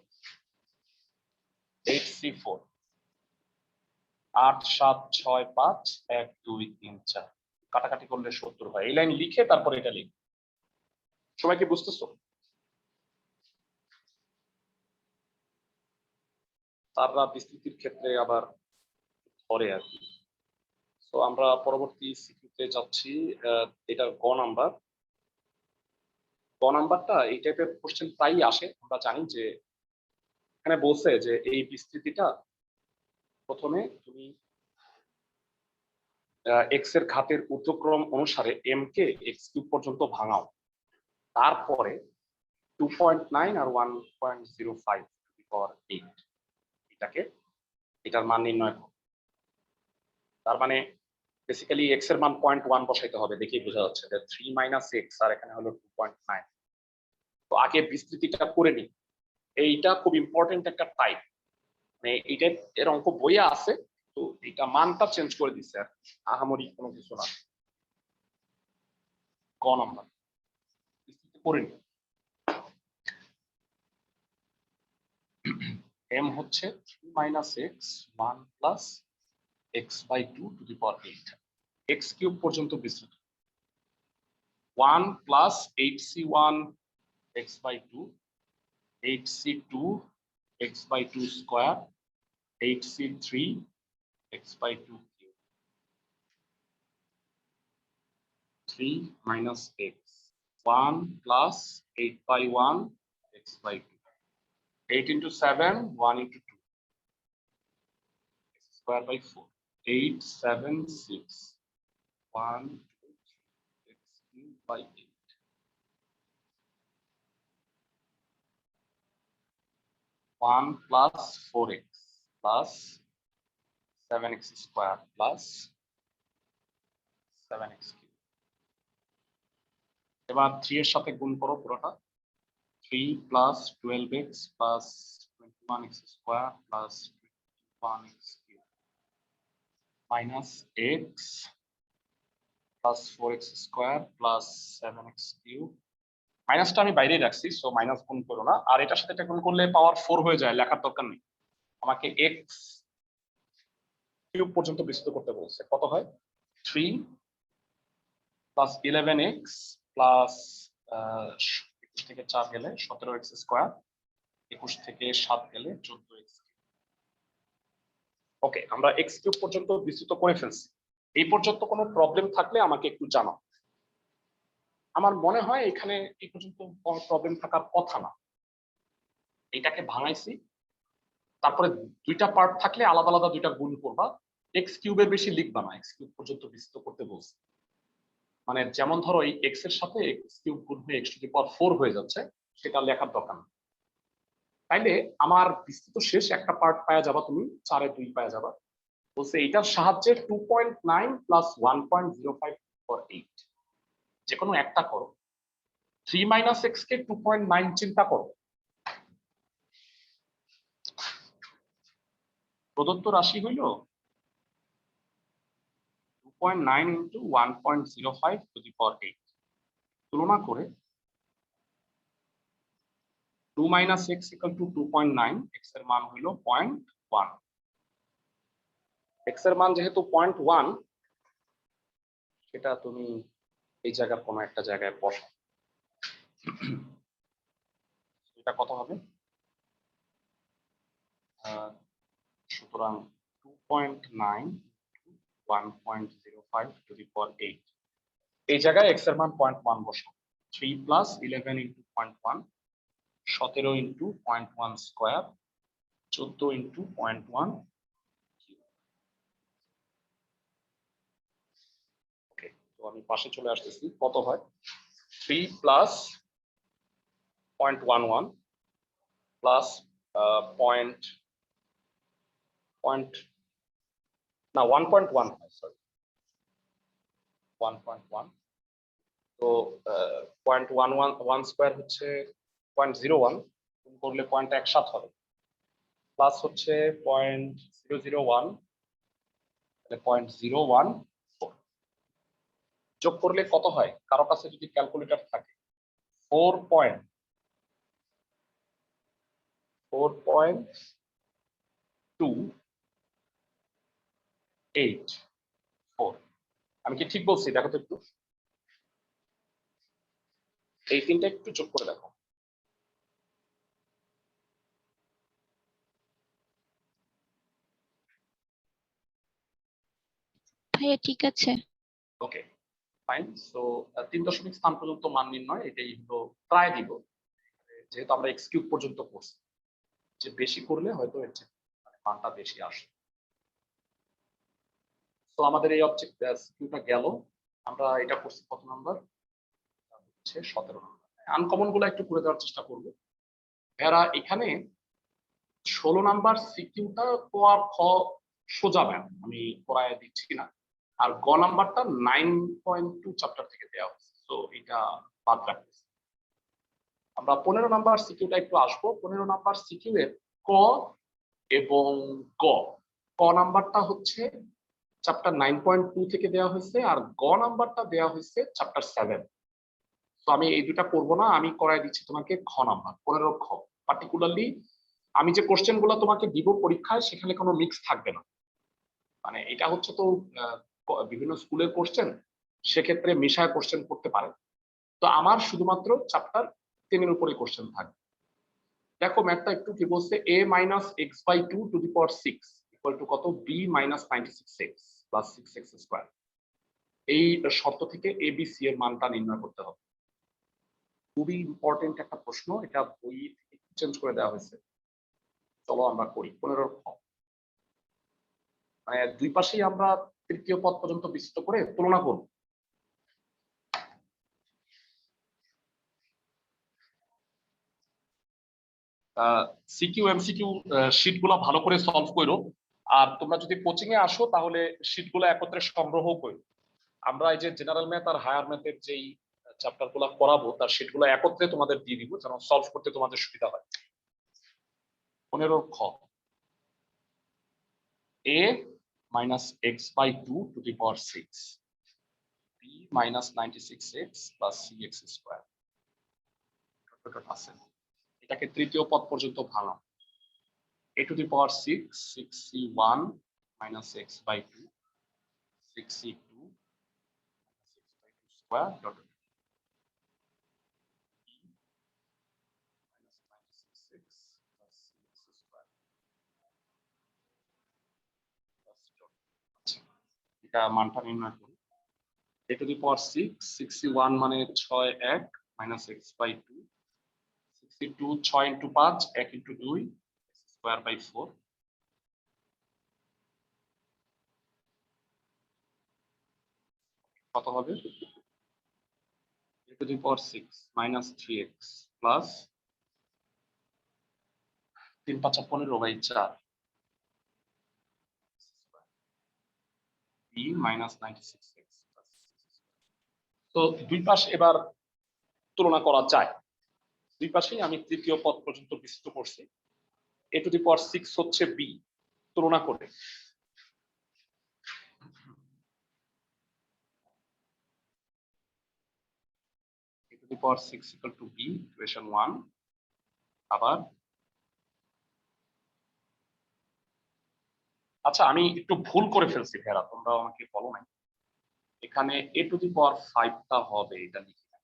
8c4 8 7 6 5 1 2 3 4 কাটাকাটি করলে 70 হয়। এই লাইন লিখে তারপর এটা লিখ। সবাই কি বুঝতেছো? তাররা বিস্তৃতির ক্ষেত্রে আবার ধরে আর কি। তো আমরা পরবর্তী সিকিউতে যাচ্ছি। এটার গ নাম্বার। গ নাম্বারটা এই টাইপের কোশ্চেন প্রায়ই আসে। আমরা জানি যে এখানে বলছে যে এই বিস্তৃতিটা প্রথমে তুমি এক্স এর ঘাতের ঊর্ধ্বক্রম অনুসারে এম কে এক্স কিউব পর্যন্ত ভাঙাও, তারপরে 2.9 আর 1.05 পাওয়ার 8 এটাকে এটার মান নির্ণয় করো। তার মানে বেসিক্যালি এক্স এর মান 0.1 বসাইতে হবে, দেখেই বোঝা যাচ্ছে যে 3 মাইনাস এক্স আর এখানে হলো 2.9। তো আগে বিস্তৃতিটা করে নি। এইটা খুব ইম্পর্টেন্ট একটা টাইপ, মানে এইটা এর অঙ্ক বইয়ে আছে, তো এটা মানটা চেঞ্জ করে দিচ্ছে আর আহামরি কোনো কিছু না। ক নাম্বার বিস্তৃতি করে নি। এম হচ্ছে 3 minus x 1 plus x/2 two the power 8 x cube পর্যন্ত বিস্তৃত। 1 plus 8c1 x/2 8c2 x/2 square 8c3 x/2 cube 3 minus x 1 plus 8/1 x/2 8 into 7 1 into 2 x square by 4 8 7 6 1 2 3 x cube by 8 1 plus 4x plus 7x square plus 7x cube। এবার 3 এর সাথে গুণ করো পুরোটা। 3 plus 12x plus 21x square plus 21x cube minus x plus 4x square plus 7x cube। মাইনাসটা আমি বাইরেই রাখছি, সো মাইনাস গুণ করো না। আর এটার সাথে এটা গুণ করলে পাওয়ার 4 হয়ে যায়, লেখার দরকার নেই। আমাকে x কিউব পর্যন্ত বিস্তৃত করতে বলছে। কত হয়? 3 plus 11x plus 21 থেকে 4 গেলে 17x স্কয়ার 21 থেকে 7 গেলে 14x। ওকে, আমরা x কিউব পর্যন্ত বিস্তৃত করে ফেলছি। এই পর্যন্ত কোনো প্রবলেম থাকলে আমাকে একটু জানাও। আমার মনে হয় এখানে এই পর্যন্ত কোনো প্রবলেম থাকার কথা না। এটাকে ভাঙাইছি, তারপরে দুইটা পার্ট থাকলে আলাদা আলাদা দুইটা গুণ করবা, এক্স কিউবের বেশি লিখবা না, এক্স কিউব পর্যন্ত বিস্তৃত করতে বলছি। মানে যেমন ধরো এই এক্স এর সাথে এক্স কিউব গুণ হয়ে এক্স টু দি পাওয়ার 4 হয়ে যাচ্ছে, সেটা লেখার দরকার নেই। তাইলে আমার বিস্তৃত শেষ একটা পার্ট পাওয়া যাবা, তুমি 4 এ 2 পাওয়া যাবা। বলছে এটার সাহায্যে 2.9 প্লাস 1.05 ফর 8 যে কোনো একটা করো। 3 মাইনাস এক্স কে 2.9 চিন্তা করো। প্রদত্ত রাশি হইল 2.9 ইন্টু 1.05 টু দি পাওয়ার 8। তুলনা করে 2 minus x equal to 2.9, x এর মান হইল 0.1। এক্স এর মান যেহেতু 0.1, সেটা তুমি এই জায়গার কোনো একটা জায়গায় বসাও। এটা কত হবে? সুতরাং 2.9 1.05 টু দি পাওয়ার 8, এই জায়গায় এক্স এর মান 0.1 বসাও। 3 plus 11 into 0.1, 17 into 0.1 square, 14 into 0.1। ওকে, তো আমি পাশে চলে আসতেছি। কত হয়? 3 প্লাস 0.11 প্লাস পয়েন্ট না 1.1 হয়, সরি 1.1। তো 0.111 স্কোয়ার হচ্ছে 0.01, করলে পয়েন্ট একসাথে হবে, প্লাস হচ্ছে 0.001, 0.014, যোগ করলে কত হয়? কারো কাছে যদি ক্যালকুলেটর থাকে, 4.284। আমি কি ঠিক বলছি? দেখো তো একটু, এই তিনটা একটু যোগ করে দেখো। ভাইয়া ঠিক আছে। ওকে, ফাইন। সো 3 দশমিক স্থান পর্যন্ত মান নির্ণয়, এটাই হলো প্রায় দিব, যেহেতু আমরা এক্স কিউব পর্যন্ত করছি। যে বেশি করলে হয়তো এর চেয়ে মানটা বেশি আসে। তো আমাদের এই অবজেক্ট কিউটা গেল। আমরা এটা করছি কত নাম্বার? হচ্ছে 17 নাম্বার। আনকমন গুলো একটু করে দেওয়ার চেষ্টা করবো। এরা এখানে 16 নাম্বার সিকিউটা ক আর খ সোজা ম্যাম, আমি করায় দিচ্ছি না। আর গ নাম্বারটা 9.2 চ্যাপ্টার থেকে দেওয়া হচ্ছে, তো এটা বাদ রাখতেছি। আমরা 15 নাম্বার সিকিউটা একটু আসবো। 15 নাম্বার সিকিউ এর ক এবং গ, ক নাম্বারটা হচ্ছে চ্যাপ্টার 9.2 থেকে দেওয়া হয়েছে, আর গ নাম্বারটা দেওয়া হয়েছে চ্যাপ্টার 7। তো আমি এই দুটা করব না, আমি করাই দিচ্ছি তোমাকে খ নাম্বার, 15 খ। পার্টিকুলারলি আমি যে কোশ্চেন গুলো তোমাকে দিব পরীক্ষায়, সেখানে কোনো মিক্স থাকবে না। মানে এটা হচ্ছে তো বিভিন্ন স্কুলের কোশ্চেন, সেক্ষেত্রে মিশায় কোশ্চেন করতে পারে। তো আমার শুধুমাত্র চ্যাপ্টার 10 এর উপরে কোশ্চেন থাকবে। দেখো ম্যাথটা একটু কি বলছে, a minus x by 2 to the power 6 equal to কত? b minus 96x plus 6x square. এই শর্ত থেকে এ বি সি এর মানটা নির্ণয় করতে হবে। খুবই ইম্পর্টেন্ট একটা প্রশ্ন, এটা বই থেকে চেঞ্জ করে দেওয়া হয়েছে। চলো আমরা করি। 15 খ, মানে দুই পাশেই আমরা তৃতীয় পদ পর্যন্ত বিস্তৃত করে তুলনা করব। সিকিউ এমসিকিউ শীট গুলা ভালো করে সলভ করো। আর তোমরা যদি কোচিং এ আসো, তাহলে শীট গুলো একত্রে সংগ্রহ করো। আমরা এই যে জেনারেল ম্যাথ আর হায়ার ম্যাথের যেই চ্যাপ্টার গুলা করাবো, তার শীট গুলো একত্রে তোমাদের দিয়ে দিব, যেন সলভ করতে তোমাদের সুবিধা হয়। 15 খ, a minus x by 2 to the power 6, b minus 96x plus cx square আছে। এটাকে তৃতীয় পদ পর্যন্ত ভাঙাও। a to the power 6, 6c1 minus x by 2, 6c2 6 by 2 square dot b minus 96x plus cx square plus dot। এটা মানটা নির্ণয় করি। a to the power 6, 61 মানে 6 1 minus x by 2, 62 6 into 5 1 into 2 square by 4, কত হবে? a to the power 6 minus 3x plus 3 5 15 by 4 b minus 96x plus। তো দুই পাশ এবার তুলনা করা যায়। দুই পাশেই আমি তৃতীয় পদ পর্যন্ত বিস্তৃত করছি। a to the power 6 হচ্ছে b, তুলনা করে a to the power 6 equal to b, equation 1। আবার আচ্ছা, আমি একটু ভুল করে ফেলছি ভেরা, তোমরা আমাকে বলো নাই। এখানে a to the power 5 টা হবে, এটা লিখি না।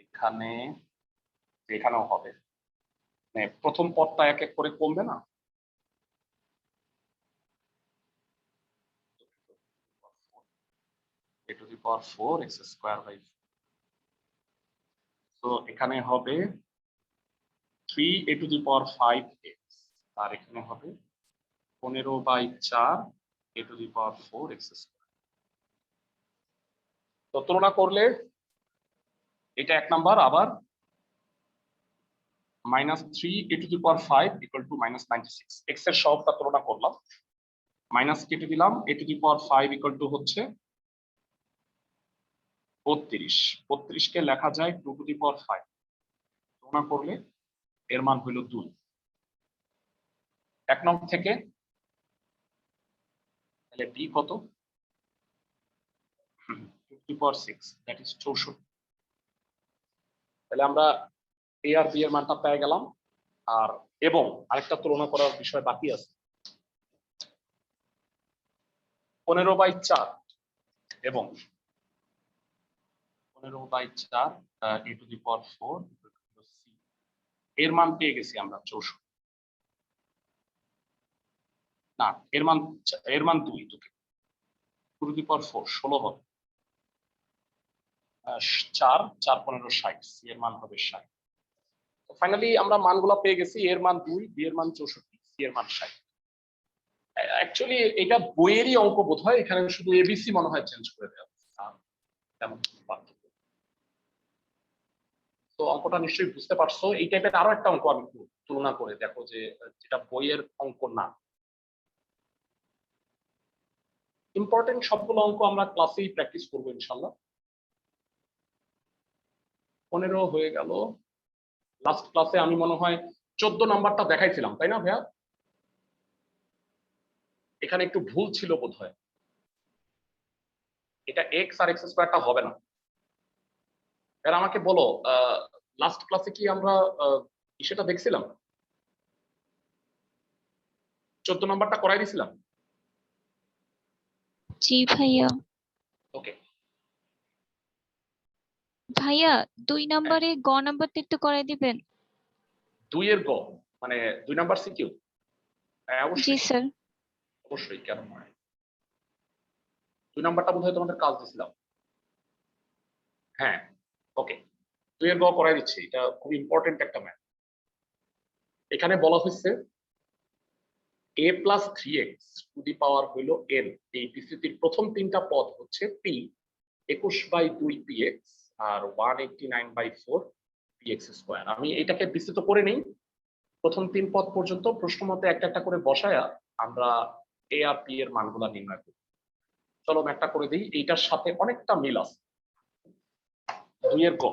এখানে এখানেও হবে, মানে প্রথম পদটা এক এক করে কমবে না। a to the power 4 x square by 4, তো এখানে হবে 3 a to the power 5 x, আর এখানে হবে 15/4 a to the power 4 x square। তো তুলনা করলে এটা এক নাম্বার, আবার -3 a to the power 5 equal to -96, x এর সহগটা তুলনা করলাম, মাইনাস কেটে দিলাম, a to the power 5 equal to হচ্ছে 32, 32 কে লেখা যায় 2 to the power 5, তুলনা করলে এর মান হইল 2। এক নং থেকে তাহলে b কত? 2 to the power 6, that is 64। তাহলে আমরা a আর b এর মানটা পেয়ে গেলাম। আর এবং আরেকটা তুলনা করার বিষয় বাকি আছে, 15/4 এবং 15/4 a to the power 4 c, এর মান পেয়ে গেছি আমরা 64। না, এর মান 2, 2 to the power 4 16 হবে, 4 4 15 60, c এর মান হবে 60। তো ফাইনালি আমরা মানগুলো পেয়ে গেছি, এর মান 2, b এর মান 64, c এর মান 60। অ্যাকচুয়ালি এটা বইয়েরই অঙ্ক বোধহয়, এখানে শুধু এবিসি মনে হয় চেঞ্জ করে দেওয়া তেমন পার্থক্য। তো অঙ্কটা নিশ্চয়ই বুঝতে পারছো। এই টাইপের আরো একটা অঙ্ক আমি তুলনা করে দেখো, যে যেটা বইয়ের অঙ্ক না। ইম্পর্টেন্ট সবগুলো অঙ্ক আমরা ক্লাসেই প্র্যাকটিস করবো ইনশাল্লাহ। 15 হয়ে গেল। লাস্ট ক্লাসে আমি মনে হয় 14 নাম্বারটা দেখাইছিলাম, তাই না ভাইয়া? এখানে একটু ভুল ছিল বোধহয়, এটা এক্স আর এক্স স্কোয়ারটা হবে না। এর আমাকে বলো, লাস্ট ক্লাসে কি আমরা সেটা দেখছিলাম? 14 নাম্বারটা করাই দিছিলাম? জি ভাইয়া। ওকে ভাইয়া 2 নম্বরে গ নাম্বারটা একটু করাই দিবেন? 2 এর গ মানে 2 নাম্বার সিকিউ? জি অবশ্যই স্যার। অবশ্যই, কেন নয়। 2 নাম্বারটা বোধহয় তোমাদের কাজ দিছিলাম। হ্যাঁ, ওকে, 2 এর গ করাই দিচ্ছি, এটা খুব ইম্পর্টেন্ট একটা ম্যাথ। এখানে বলা হচ্ছে a plus 3x to the power হইল n, এই বিস্তৃতির প্রথম তিনটা পদ হচ্ছে p 21/2 px আর 189/4 px স্কয়ার। আমি এটাকে বিস্তৃত করে নেই, প্রথম তিন পদ পর্যন্ত প্রশ্ন মতে একটা একটা করে বসায়া আমরা a আর p এর মানগুলা নির্ণয় করি। চলো ম্যাথটা করে দিই, এইটার সাথে অনেকটা মিল আছে। 2 এর গ,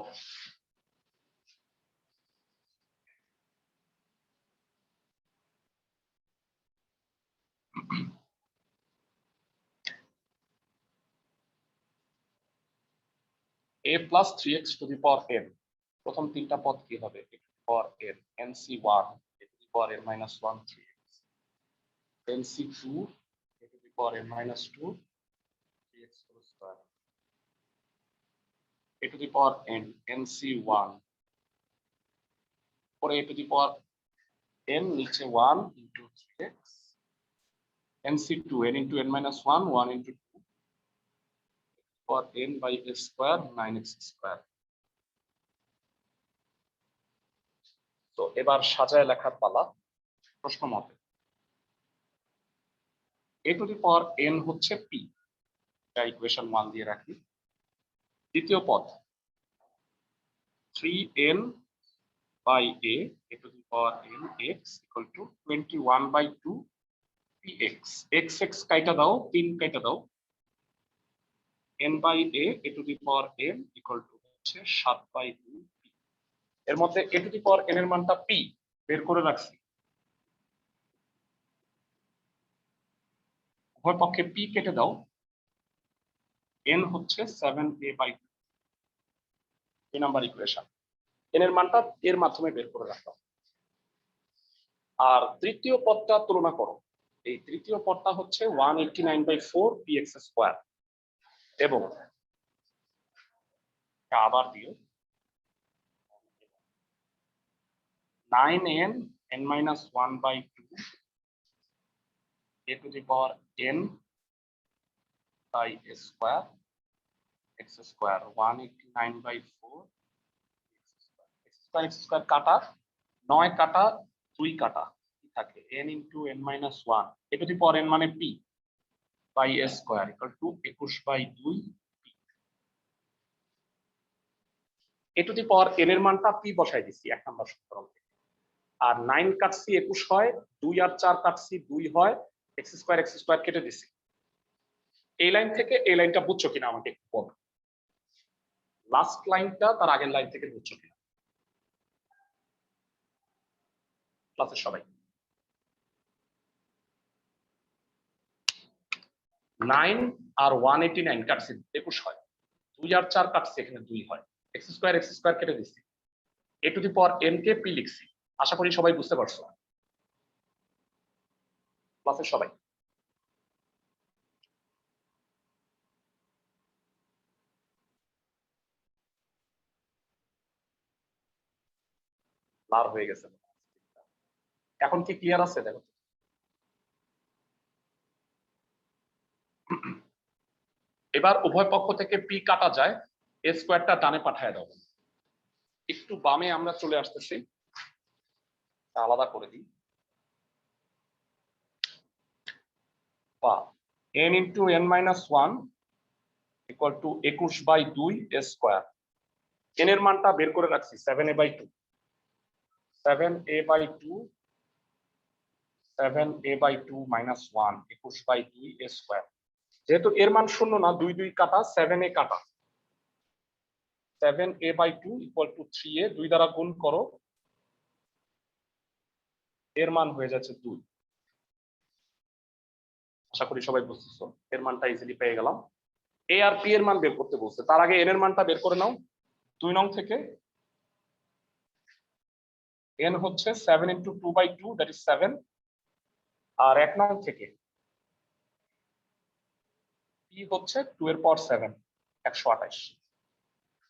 a plus 3x to the power n, প্রথম তিনটা পদ কি হবে? a to the power n, nc1 a to the power n minus 1 3x, nc2 a to the power n minus 2 3x whole square, a to the power n nc1 পরে a to the power n নিচে 1 into 3x nc2 n into n minus 1 1 into 2 for n by a square 9x square. তো এবার সাজায় লেখার পালা। প্রশ্ন মতে a two the power n হচ্ছে p, এটা ইকুয়েশন 1 দিয়ে রাখি। দ্বিতীয় পদ 3n by a to the power n x equal to 21/2 px. x কাইটা দাও, 3 কাইটা দাও, n by a to the power n equal to হচ্ছে 7/2 p। এর মধ্যে a to the power n এর মানটা p বের করে রাখছি। উভয় পক্ষে p কেটে দাও, n হচ্ছে 7a/2। এই নাম্বার ইকুয়েশন n এর মানটা এর মাধ্যমে বের করে রাখলাম। আর তৃতীয় পদটা তুলনা করো। এই তৃতীয় পদটা হচ্ছে 189/4 px স্কয়ার এবং আবার দিও 9n n minus 1/2 a to the power n by a square x square 189/4 x square কাটা 9 কাটা 2 কাটা থাকে n into n minus 1 a to the power n মানে p by a square equal to 21/2 p। a to the power n এর মানটা p বসাই দিছি 1 number সমীকরণ থেকে। আর 9 কাটছি 21 হয়, 2 আর 4 কাটছি 2 হয়, x স্কয়ার কেটে দিছি। এই লাইন থেকে এই লাইনটা বুঝছো কিনা আমাকে একটু বলো। লাস্ট লাইনটা তার আগের লাইন থেকে বুঝছো কিনা ক্লাসের সবাই। 9 আর 189 কাটছি 21 হয়, 2 আর 4 কাটছি এখানে 2 হয়, x স্কয়ার কেটে দিছি, a two the power n K p লিখছি। আশা করি সবাই বুঝতে পারছো ক্লাসের সবাই। লার হয়ে গেছে, এখন কি ক্লিয়ার আছে? দেখো এবার উভয় পক্ষ থেকে p কাটা যায়, a স্কয়ারটা ডানে পাঠায় দাও। একটু বামে আমরা চলে আসতেছি, আলাদা করে দিই। বা n into n minus 1 equal to 21/2 a square। n এর মানটা বের করে রাখছি 7a/2 7a/2 minus 1 21/2 a square। যেহেতু এর মান শূন্য না, 2 2 কাটা 7a কাটা 7a/2 equal to 3a, 2 দ্বারা গুণ করো, এর মান হয়ে যাচ্ছে 2। আশা করি সবাই বুঝতেছো। এর মানটা ইজিলি পেয়ে গেলাম। a আর p এর মান বের করতে বলছে, তার আগে n এর মানটা বের করে নাও। 2 নং থেকে n হচ্ছে 7 into 2/2 that is 7, আর 1 নং থেকে p হচ্ছে 2 এর পাওয়ার 7 128।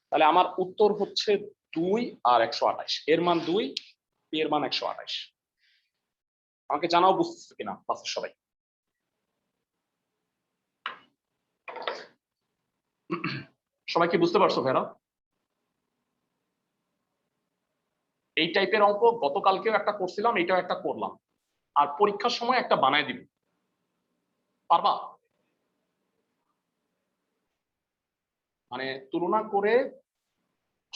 তাহলে আমার উত্তর হচ্ছে 2 আর 128। এর মান 2, p এর মান 128। আমাকে জানাও বুঝতেছো কিনা ক্লাসের সবাই। সবাই কি বুঝতে পারছো ভাইরা? এই টাইপের অঙ্ক গতকালকেও একটা করছিলাম, এটাও একটা করলাম, আর পরীক্ষার সময় একটা বানায় দিব। পারবা? মানে তুলনা করে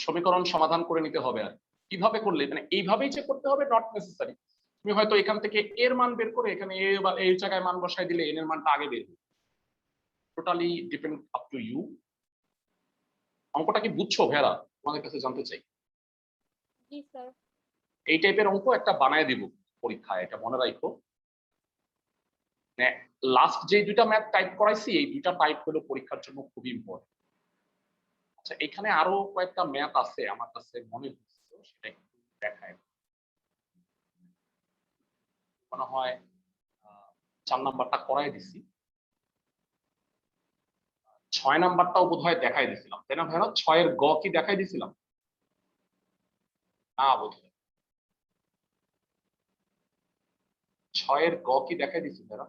সমীকরণ সমাধান করে নিতে হবে। আর কিভাবে করলে, মানে এইভাবেই যে করতে হবে নট নেসেসারি। তুমি হয়তো এখান থেকে এর মান বের করে এখানে এ বা এই জায়গায় মান বসাই দিলে এন এর মানটা আগে বের হবে। Totally depend up to you. অঙ্কটা কি বুঝছো ভাইরা? তোমাদের কাছে জানতে চাই। জি স্যার। এই টাইপের অঙ্ক একটা বানায় দিব পরীক্ষায়, এটা মনে রাখো। লাস্ট যে দুইটা ম্যাথ টাইপ করাইছি, এই দুইটা টাইপ হলো পরীক্ষার জন্য খুবই ইম্পর্টেন্ট। আচ্ছা, এখানে আরো কয়েকটা ম্যাথ আছে আমার কাছে মনে হচ্ছে, সেটা একটু দেখায়। মনে হয় 4 নাম্বারটা করাই দিছি, 6 নাম্বারটাও বোধহয় দেখাই দিছিলাম, তাই না ভাইরা? 6 এর গ কি দেখাই দিছিলাম না? বোধহয় 6 এর গ কি দেখাই দিছি ভাইরা?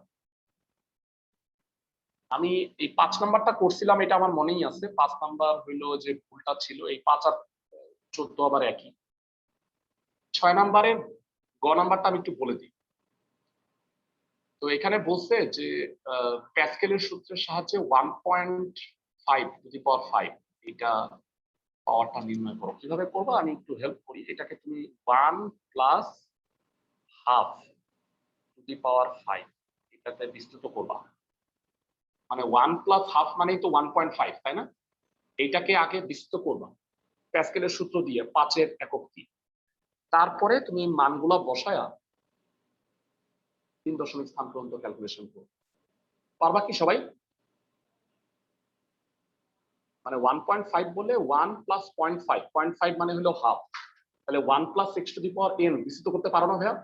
আমি এই 5 নাম্বারটা করছিলাম, এটা আমার মনেই আছে। 5 নাম্বার হইলো যে ভুলটা ছিল, এই 5 আর 14 আবার একই। 6 নাম্বারের গ নাম্বারটা আমি একটু বলে দিই। তো এখানে বলছে যে প্যাসকেলের সূত্রের সাহায্যে 1.5 টু দি পাওয়ার 5 এটা পাওয়ারটা নির্ণয় করো। কিভাবে করবো আমি একটু হেল্প করি। এটাকে তুমি 1 plus have to the power 5 এটাতে বিস্তৃত করবা। মানে 1 প্লাস হাফ মানেই তো 1.5, তাই না? এইটাকে আগে বিস্তৃত করবা প্যাসকেলের সূত্র দিয়ে 5 এর একক কি। তারপরে তুমি মানগুলা বসায়া 3 দশমিক স্থান পর্যন্ত ক্যালকুলেশন করো। পারবা কি সবাই? মানে 1.5 বলে 1 প্লাস 0.5, 0.5 মানে হলো হাফ। তাহলে 1 plus 6 to the power n বিস্তৃত করতে পারো না ভাইয়া?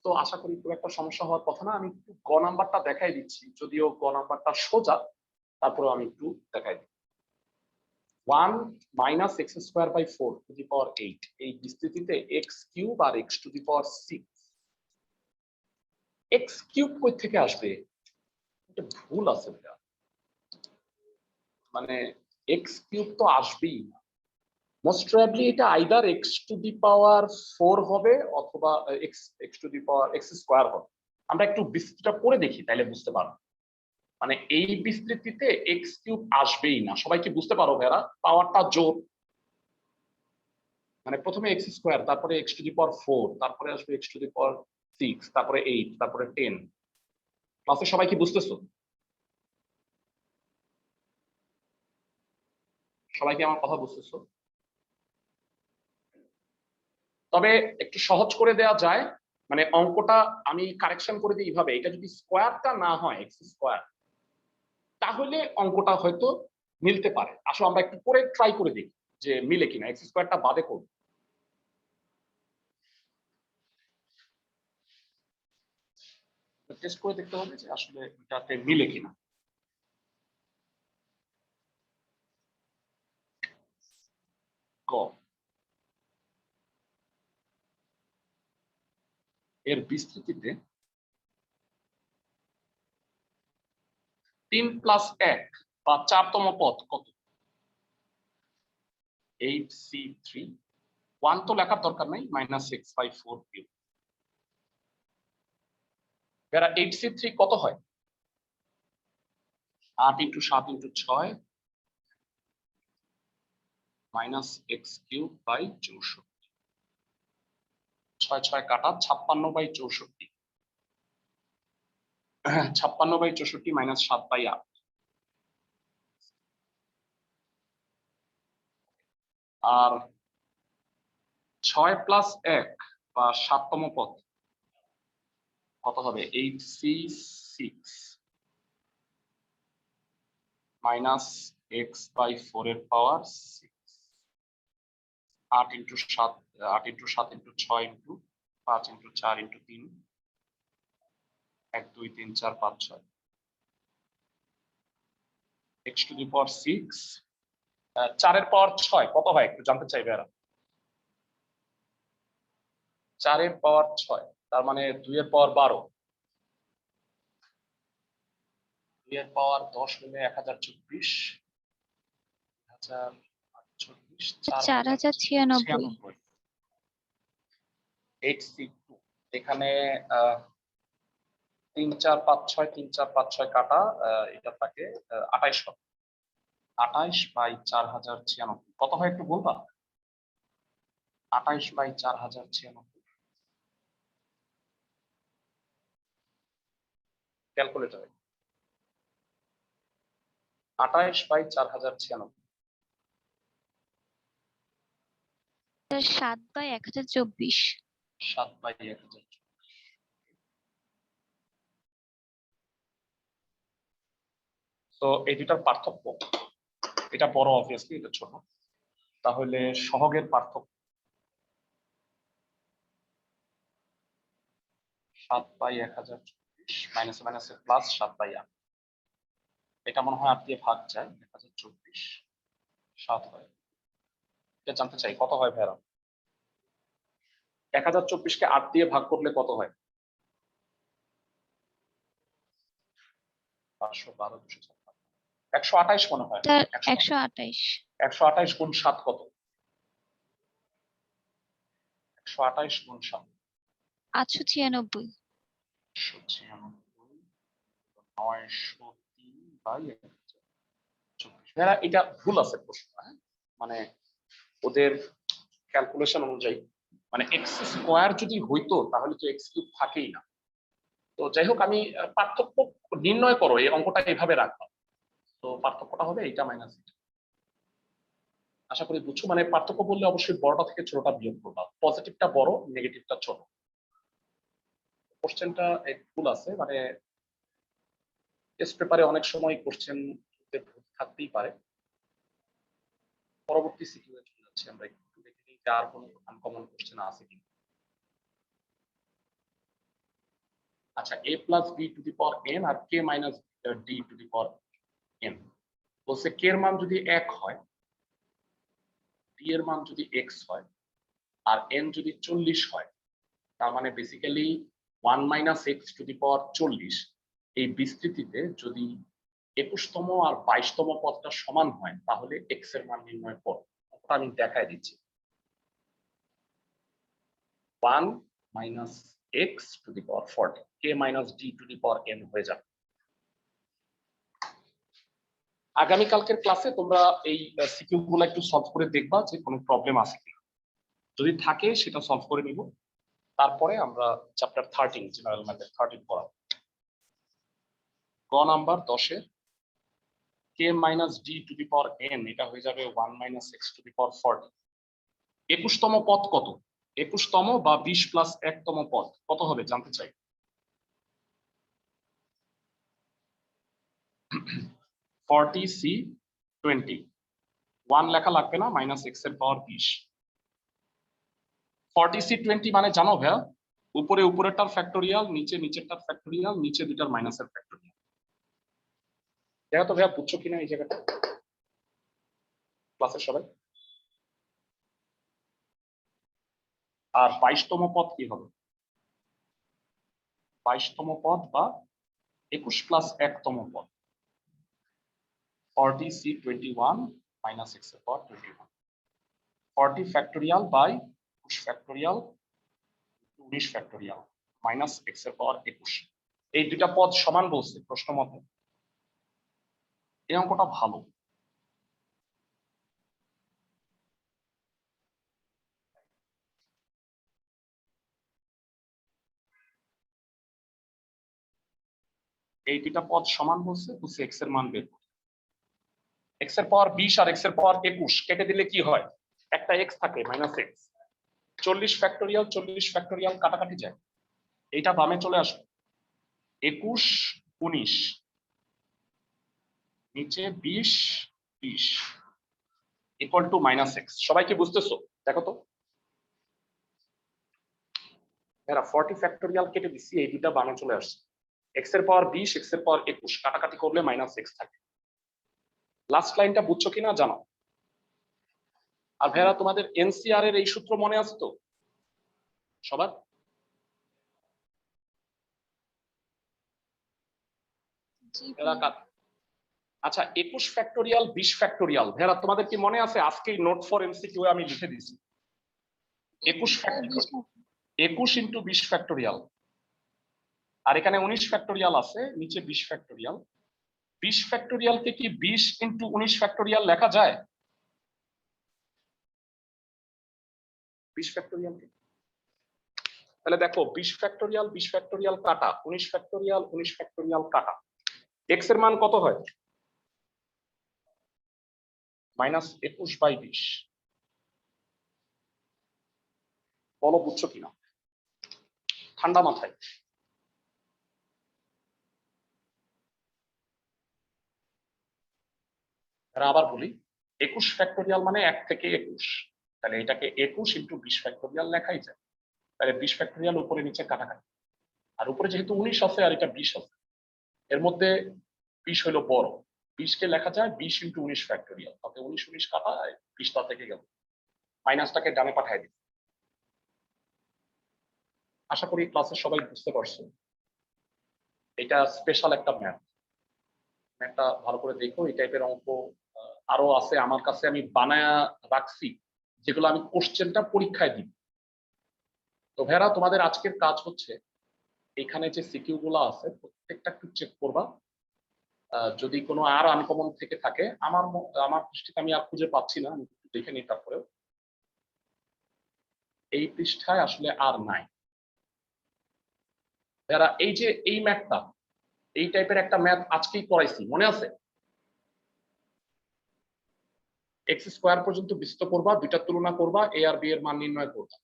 তো আশা করি খুব একটা সমস্যা হওয়ার কথা না। আমি একটু গ নাম্বারটা দেখাই দিচ্ছি, যদিও গ নাম্বারটা সোজা, তারপরে আমি একটু দেখাই দিই। 1 minus x square by 4 to the power 8 এই বিস্তৃতিতে এক্স কিউব আর x to the power 6। X cube কই থেকে আসবে? এটা ভুল আছে ভাইয়া। মানে এক্স কিউব তো আসবেই না। মোস্ট প্রবাবলি এটা either x to the power 4 হবে অথবা x to the power x square হবে। আমরা একটু বিস্তৃতিটা করে দেখি, তাইলে বুঝতে পারবো। মানে এই বিস্তৃতিতে এক্স কিউব আসবেই না। সবাই কি বুঝতে পারো ভাইরা? পাওয়ারটা জোর। মানে প্রথমে এক্স স্কোয়ার, তারপরে এক্স টু দি পাওয়ার 4, তারপরে আসবে এক্স টু দি পাওয়ার 6, তারপরে 8, তারপরে 10। ক্লাসে সবাই কি বুঝতেছো? সবাই কি আমার কথা বুঝতেছো? তবে একটু সহজ করে দেওয়া যায়। মানে অঙ্কটা আমি কারেকশন করে দিই এইভাবে, এটা যদি স্কোয়ারটা না হয় এক্স স্কোয়ার, তাহলে অঙ্কটা হয়তো মিলতে পারে। আসলে আমরা একটু করে ট্রাই করে দেখি যে মিলে কিনা। এক্স স্কোয়ারটা বাদে করব। টেস্ট করে দেখতে হবে যে আসলে এটাতে মিলে কিনা। ক এর বিস্তৃতিতে 3 প্লাস 1 বা 4তম পদ কত? 8c3। 1 তো লেখার দরকার নাই, -6/4 কিউব। এরা 8c3 কত হয়? 8 × 7 × 6 -x³/64। 6 6 কাটা 56/64। 56/64 -7/8। আর 6 প্লাস 1 বা 7তম পদ কত হবে? 8c6 -x/4 এর পাওয়ার 6। 8 × 7 8 × 7 × 6 × 5 × 4 × 3 1 2 3 4 5 6 x⁻6। 4 এর পাওয়ার 6 কত হয় একটু জানতে চাইবে এরা? 4 এর পাওয়ার 6 তার মানে 2 এর পাওয়ার 12। 2 এর পাওয়ার 10 হলে 1024। 1048 4096। 8c2 এখানে 3 4 5 6 3 4 5 6 কাটা এটা থাকে 28 হবে। 28/4096 কত হয় একটু বলবা? 28/4096 ক্যালকুলেটরে। 28/4096 7/1024। 7/1024। তো এই দুটার পার্থক্য, এটা বড় অবভিয়াসলি, এটা ছোট। তাহলে সহগের পার্থক্য 7/1024 মাইনাস মাইনাসে প্লাস 7/8। এটা মনে হয় 8 দিয়ে ভাগ যায়, 1024 7 হয়। এটা জানতে চাই কত হয় ভাইরা? 1024 কে 8 দিয়ে ভাগ করলে কত হয়? 512 256 128 মনে হয়। 128 128 গুণ 7 কত? 128 গুণ 7 896 903/1024। এটা ভুল আছে প্রশ্ন, হ্যাঁ? মানে ওদের ক্যালকুলেশন অনুযায়ী মানে এক্স স্কোয়ার যদি হইতো তাহলে তো এক্স কিউব থাকেই না। তো যাই হোক, আমি পার্থক্য নির্ণয় করো, এই অঙ্কটা এইভাবে রাখলাম। তো পার্থক্যটা হবে এইটা মাইনাস এটা। আশা করি বুঝছো। মানে পার্থক্য বললে অবশ্যই বড়টা থেকে ছোটটা বিয়োগ করবা, পজিটিভটা বড় নেগেটিভটা ছোট। কোশ্চেনটা ভুল আছে, মানে টেস্ট পেপারে অনেক সময় কোশ্চেন থাকতেই পারে। পরবর্তী সিকিউয়ে চলে যাচ্ছি আমরা, একটু দেখে নিই যে আর কোনো আনকমন কোশ্চেন আছে কিনা। আচ্ছা, a plus b to the power n আর k minus d to the power n বলছে k এর মান যদি 1 হয়, d এর মান যদি x হয় আর n যদি 40 হয়, তার মানে basically 1 minus x to the power 40 এই বিস্তৃতিতে যদি 21তম আর 22তম পদটা সমান হয় তাহলে x এর মান নির্ণয় করো। ওটা আমি দেখায় দিচ্ছি। 1 minus x to the power 40 k minus d to the power n হয়ে যাবে। আগামীকালকের ক্লাসে তোমরা এই সিকিউ গুলো একটু সলভ করে দেখবা যে কোনো প্রবলেম আছে কিনা। যদি থাকে সেটা সলভ করে নিব, তারপরে আমরা চ্যাপ্টার 13 জেনারেল ম্যাথের 13 পড়াবো। গ নাম্বার 10 এর k minus d to the power n এটা হয়ে যাবে 1 minus x to the power 40। 21তম পদ কত? 21তম বা 20 প্লাস 1তম পদ কত হবে জানতে চাই। 40c 20 1 লেখা লাগবে না, মাইনাস x এর পাওয়ার 20। 40c 20 মানে জানো ভাইয়া, উপরে উপরেরটার ফ্যাক্টোরিয়াল, নিচে নিচেরটার ফ্যাক্টোরিয়াল, নিচে দুটার মাইনাসের ফ্যাক্টোরিয়াল। দেখা তো ভাইয়া বুঝছো কিনা এই জায়গাটা ক্লাসের সবাই? আর 22তম পদ কি হবে? 22তম পদ বা 21 প্লাস 1তম পদ 40c 21 মাইনাস x এর power 21। 40 factorial by 21 factorial 19 factorial minus x এর পাওয়ার 21। এই দুটা পদ সমান বলছে প্রশ্ন মতে। এই অঙ্কটা ভালো। এই দুটা পদ সমান বলছে, বলছে x এর মান বের করতে। x এর পাওয়ার 20 আর x এর পাওয়ার 21 কেটে দিলে কি হয়? একটা x থাকে মাইনাস x। 40 ফ্যাক্টোরিয়াল 40 ফ্যাক্টোরিয়াল কাটাকাটি যায়, এইটা বামে চলে আসবে। 21 19 নিচে 20 20 ইকুয়াল টু মাইনাস x। সবাই কি বুঝতেছো? দেখো তো এরা 40 ফ্যাক্টোরিয়াল কেটে দিছি, এই দুটা বামে চলে আসছে। x এর পাওয়ার 20 x এর পাওয়ার 21 কাটাকাটি করলে মাইনাস x থাকে। লাস্ট লাইনটা বুঝছো কিনা জানো। আর ভাইরা তোমাদের এনসিআর এর এই সূত্র মনে আছে তো সবার? আচ্ছা, 21 ফ্যাক্টোরিয়াল 20 ফ্যাক্টোরিয়াল ভাইরা তোমাদের কি মনে আছে? আজকে নোট ফর এমসিকিউ আমি লিখে দিয়েছি 21 ফ্যাক্টোরিয়াল 21 ইনটু 20 ফ্যাক্টোরিয়াল, আর এখানে 19 ফ্যাক্টোরিয়াল আছে, নিচে 20 ফ্যাক্টোরিয়াল। 20 ফ্যাক্টোরিয়ালকে কি 20 ইনটু 19 ফ্যাক্টোরিয়াল লেখা যায়? 20 ফ্যাক্টোরিয়ালকে তাহলে দেখো 20 ফ্যাক্টোরিয়াল 20 ফ্যাক্টোরিয়াল কাটা 19 ফ্যাক্টোরিয়াল 19 ফ্যাক্টোরিয়াল কাটা, x এর মান কত হয়? মাইনাস 21/20। বলো বুঝছো কিনা ঠান্ডা মাথায়। আবার বলি, 21 ফ্যাক্টোরিয়াল মানে 1 থেকে 21, তাহলে এটাকে 21 ইনটু 20 ফ্যাক্টোরিয়াল লেখাই যায়। তাহলে 20 ফ্যাক্টোরিয়াল উপরে নিচে কাটাকাটি, আর উপরে যেহেতু 19 আছে আর এটা 20 আছে, এর মধ্যে 20 হলো বড়। 20 কে লেখা যায় 20 ইনটু 19 ফ্যাক্টোরিয়াল, তাতে 19 19 কাটা 20টা থেকে গেল, মাইনাসটাকে ডানে পাঠিয়ে দিই। আশা করি ক্লাসে সবাই বুঝতে পারছো, এটা স্পেশাল একটা ম্যাথ। একটা ভালো করে দেখো, এই টাইপের অঙ্ক আরো আছে আমার কাছে, আমি বানায়া রাখছি, যেগুলো আমি কোশ্চেনটা পরীক্ষায় দিই। তো ভাইরা তোমাদের আজকের কাজ হচ্ছে এখানে যে সিকিউ গুলো আছে প্রত্যেকটা একটু চেক করবা। যদি কোনো আর আনকমন থেকে থাকে, আমার দৃষ্টিতে আমি আর খুঁজে পাচ্ছি না, আমি একটু দেখে নিই। তারপরেও এই পৃষ্ঠায় আসলে আর নাই। ভাইরা এই যে এই ম্যাথটা, এই টাইপের একটা ম্যাথ আজকেই করাইছি, মনে আছে? এক্স স্কোয়ার পর্যন্ত বিস্তৃত করবা, দুইটা তুলনা করবা, এ আর বি এর মান নির্ণয় করবা।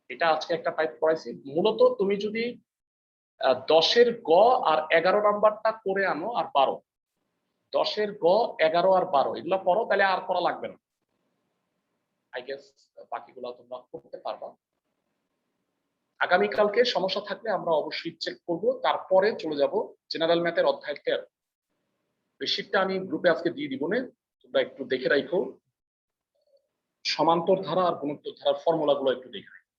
এটা আজকে একটা টাইপ করাইছি। মূলত তুমি যদি 10-এর গ আর 11 নাম্বারটা করে আনো, আর 12, 10-এর গ, 11 আর 12 এগুলো করো, তাহলে আর করা লাগবে না। আই গেস বাকিগুলো তোমরা করতে পারবা। আগামীকালকে সমস্যা থাকলে আমরা অবশ্যই চেক করব, তারপরে চলে যাব জেনারেল ম্যাথের অধ্যায় 13। বেশিটা আমি গ্রুপে আজকে দিয়ে দিব না, তোমরা একটু দেখে রাখো, সমান্তর ধারা আর গুণোত্তর ধারার ফর্মুলা গুলো একটু দেখে রাখো।